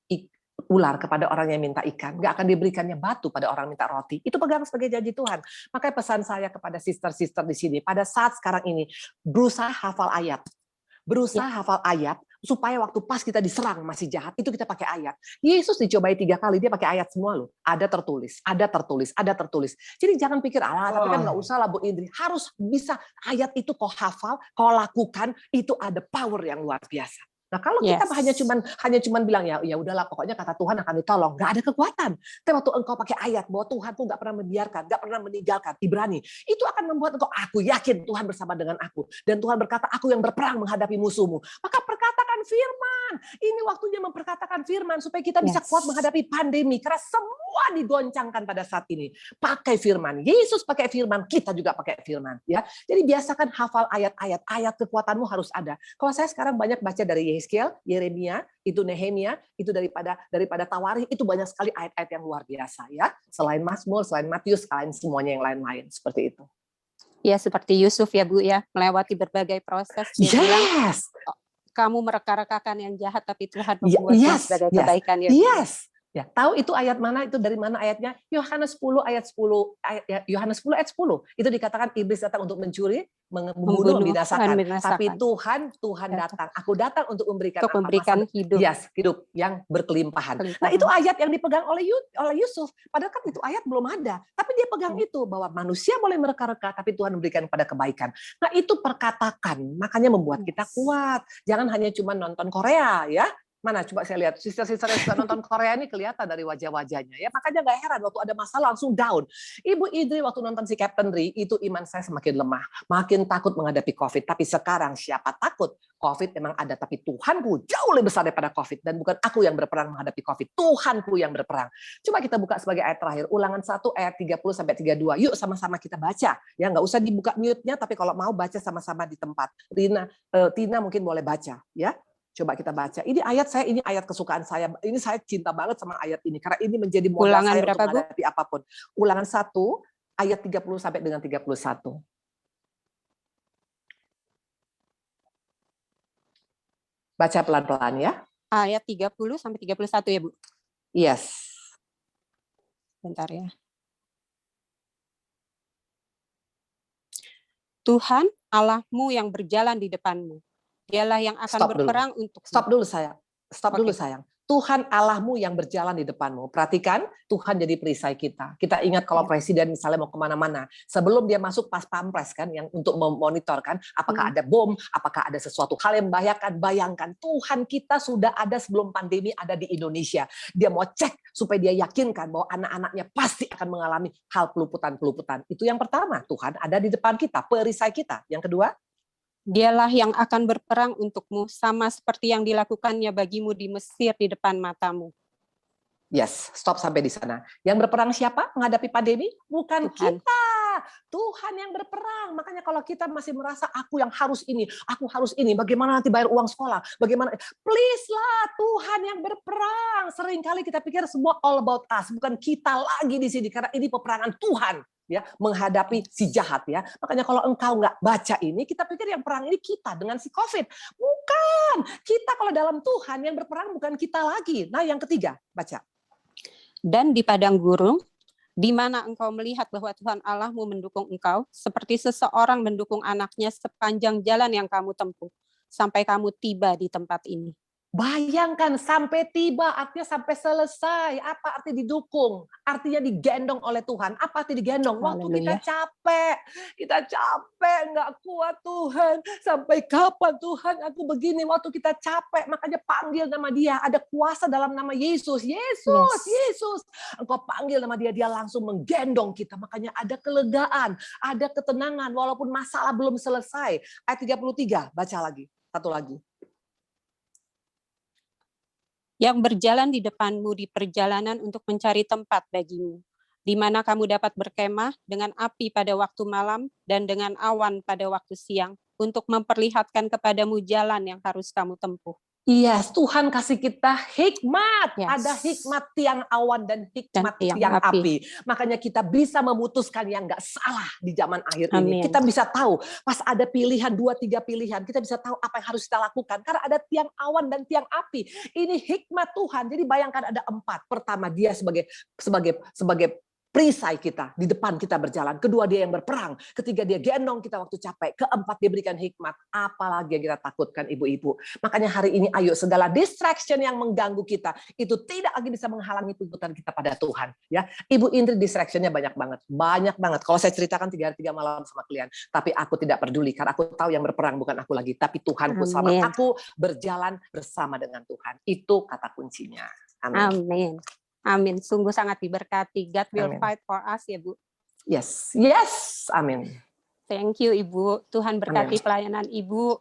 ular kepada orang yang minta ikan. Nggak akan diberikannya batu pada orang minta roti. Itu pegang sebagai janji Tuhan. Makanya pesan saya kepada sister-sister di sini, pada saat sekarang ini, berusaha hafal ayat. Hafal ayat, supaya waktu pas kita diserang masih jahat, itu kita pakai ayat. Yesus dicobai 3 kali, dia pakai ayat semua loh. Ada tertulis. Jadi jangan pikir, tapi kan nggak usah lah Bu Indri. Harus bisa ayat itu kau hafal, kau lakukan, itu ada power yang luar biasa. Nah, kalau kita hanya cuman bilang ya udahlah pokoknya kata Tuhan akan ditolong, nggak ada kekuatan. Tapi waktu engkau pakai ayat bahwa Tuhan tuh nggak pernah membiarkan, nggak pernah meninggalkan, Ibrani, itu akan membuat engkau, aku yakin Tuhan bersama dengan aku, dan Tuhan berkata, aku yang berperang menghadapi musuhmu. Maka perkatakan firman. Ini waktunya memperkatakan firman supaya kita bisa kuat menghadapi pandemi, karena semua digoncangkan pada saat ini. Pakai firman. Yesus pakai firman, kita juga pakai firman, ya. Jadi biasakan hafal ayat-ayat, ayat kekuatanmu harus ada. Kalau saya sekarang banyak baca dari Yehezkiel, Yeremia, itu Nehemia, itu daripada Tawarikh, itu banyak sekali ayat-ayat yang luar biasa, ya. Selain Mazmur, selain Matius, selain semuanya yang lain-lain, seperti itu. Ya, seperti Yusuf ya Bu ya, melewati berbagai proses. Dia bilang, kamu mereka-rekakan yang jahat, tapi Tuhan membuatnya sebagai kebaikan. Ya, tahu itu ayat mana? Itu dari mana ayatnya? Yohanes 10 ayat 10. Yohanes 10 ayat 10. Itu dikatakan iblis datang untuk mencuri, membunuh, membinasakan. Tapi Tuhan datang. Aku datang untuk memberikan hidup. Hidup yang berkelimpahan. Nah, itu ayat yang dipegang oleh Yusuf. Padahal kan itu ayat belum ada. Tapi dia pegang itu bahwa manusia boleh mereka-reka, tapi Tuhan memberikan pada kebaikan. Nah, itu perkatakan. Makanya membuat kita kuat. Jangan hanya cuma nonton Korea, ya. Mana coba saya lihat, sister-sister yang suka nonton Korea ini kelihatan dari wajah-wajahnya. Ya, makanya nggak heran waktu ada masalah langsung down. Ibu Idri waktu nonton si Captain Ri, itu iman saya semakin lemah. Makin takut menghadapi COVID. Tapi sekarang siapa takut? COVID memang ada, tapi Tuhanku jauh lebih besar daripada COVID. Dan bukan aku yang berperang menghadapi COVID. Tuhanku yang berperang. Coba kita buka sebagai ayat terakhir. Ulangan 1 ayat 30-32. Yuk sama-sama kita baca. Ya, nggak usah dibuka mute-nya, tapi kalau mau baca sama-sama di tempat. Tina mungkin boleh baca. Ya. Coba kita baca. Ini ayat kesukaan saya. Ini saya cinta banget sama ayat ini. Karena ini menjadi modal saya untuk menghadapi apapun. Ulangan 1, ayat 30 sampai dengan 31. Baca pelan-pelan ya. Ayat 30 sampai 31 ya, Bu? Yes. Bentar ya. Tuhan Allahmu yang berjalan di depanmu. Dialah yang akan berperang untuk. Stop dulu sayang. Tuhan Allahmu yang berjalan di depanmu. Perhatikan, Tuhan jadi perisai kita. Kita ingat kalau presiden misalnya mau kemana-mana, sebelum dia masuk pas pampres kan, yang untuk memonitor kan, apakah ada bom, apakah ada sesuatu hal yang membahayakan. Bayangkan, Tuhan kita sudah ada sebelum pandemi ada di Indonesia. Dia mau cek supaya dia yakinkan bahwa anak-anaknya pasti akan mengalami hal peluputan-peluputan. Itu yang pertama, Tuhan ada di depan kita, perisai kita. Yang kedua, Dialah yang akan berperang untukmu, sama seperti yang dilakukannya bagimu di Mesir di depan matamu. Yes, stop sampai di sana. Yang berperang siapa menghadapi pandemi? Bukan Tuhan. Kita. Tuhan yang berperang. Makanya kalau kita masih merasa aku harus ini, bagaimana nanti bayar uang sekolah? Bagaimana? Please lah, Tuhan yang berperang. Seringkali kita pikir semua all about us, bukan kita lagi di sini karena ini peperangan Tuhan. Ya, menghadapi si jahat ya. Makanya kalau engkau nggak baca ini, kita pikir yang perang ini kita dengan si COVID. Bukan. Kita kalau dalam Tuhan yang berperang bukan kita lagi. Nah, yang ketiga, baca. Dan di padang gurun, di mana engkau melihat bahwa Tuhan Allahmu mendukung engkau, seperti seseorang mendukung anaknya sepanjang jalan yang kamu tempuh, sampai kamu tiba di tempat ini. Bayangkan sampai tiba, artinya sampai selesai. Apa arti didukung? Artinya digendong oleh Tuhan. Apa arti digendong? Waktu kita capek, nggak kuat Tuhan. Sampai kapan Tuhan aku begini? Waktu kita capek, makanya panggil nama Dia. Ada kuasa dalam nama Yesus. Yesus. Engkau panggil nama Dia, Dia langsung menggendong kita. Makanya ada kelegaan, ada ketenangan, walaupun masalah belum selesai. Ayat 33, baca lagi. Satu lagi. Yang berjalan di depanmu di perjalanan untuk mencari tempat bagimu, di mana kamu dapat berkemah dengan api pada waktu malam dan dengan awan pada waktu siang, untuk memperlihatkan kepadamu jalan yang harus kamu tempuh. Yes, Tuhan kasih kita hikmat. Yes. Ada hikmat tiang awan dan hikmat tiang api. Makanya kita bisa memutuskan yang nggak salah di zaman akhir ini. Kita bisa tahu, pas ada pilihan, 2-3 pilihan, kita bisa tahu apa yang harus kita lakukan. Karena ada tiang awan dan tiang api. Ini hikmat Tuhan. Jadi bayangkan ada 4. Pertama, Dia sebagai perisai kita, di depan kita berjalan. Kedua, dia yang berperang. Ketiga, dia gendong kita waktu capek. Keempat, dia berikan hikmat. Apalagi yang kita takutkan, ibu-ibu. Makanya hari ini, ayo segala distraction yang mengganggu kita, itu tidak lagi bisa menghalangi tuntutan kita pada Tuhan. Ya, Ibu Indri distractionnya banyak banget. Banyak banget. Kalau saya ceritakan 3 hari 3 malam sama kalian. Tapi aku tidak peduli, karena aku tahu yang berperang bukan aku lagi. Tapi Tuhanku selamat. Aku berjalan bersama dengan Tuhan. Itu kata kuncinya. Amin. Amin. Amin. Sungguh sangat diberkati. God will fight for us ya, Bu. Yes. Yes. Amin. Thank you, Ibu. Tuhan berkati pelayanan Ibu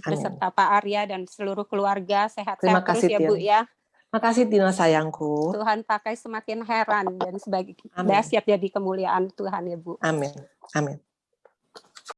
beserta Pak Arya dan seluruh keluarga. Sehat-sehat terus ya, Bu ya. Makasih Tina sayangku. Tuhan pakai semakin heran dan sebagai dahsyat jadi kemuliaan Tuhan ya, Bu. Amin. Amin.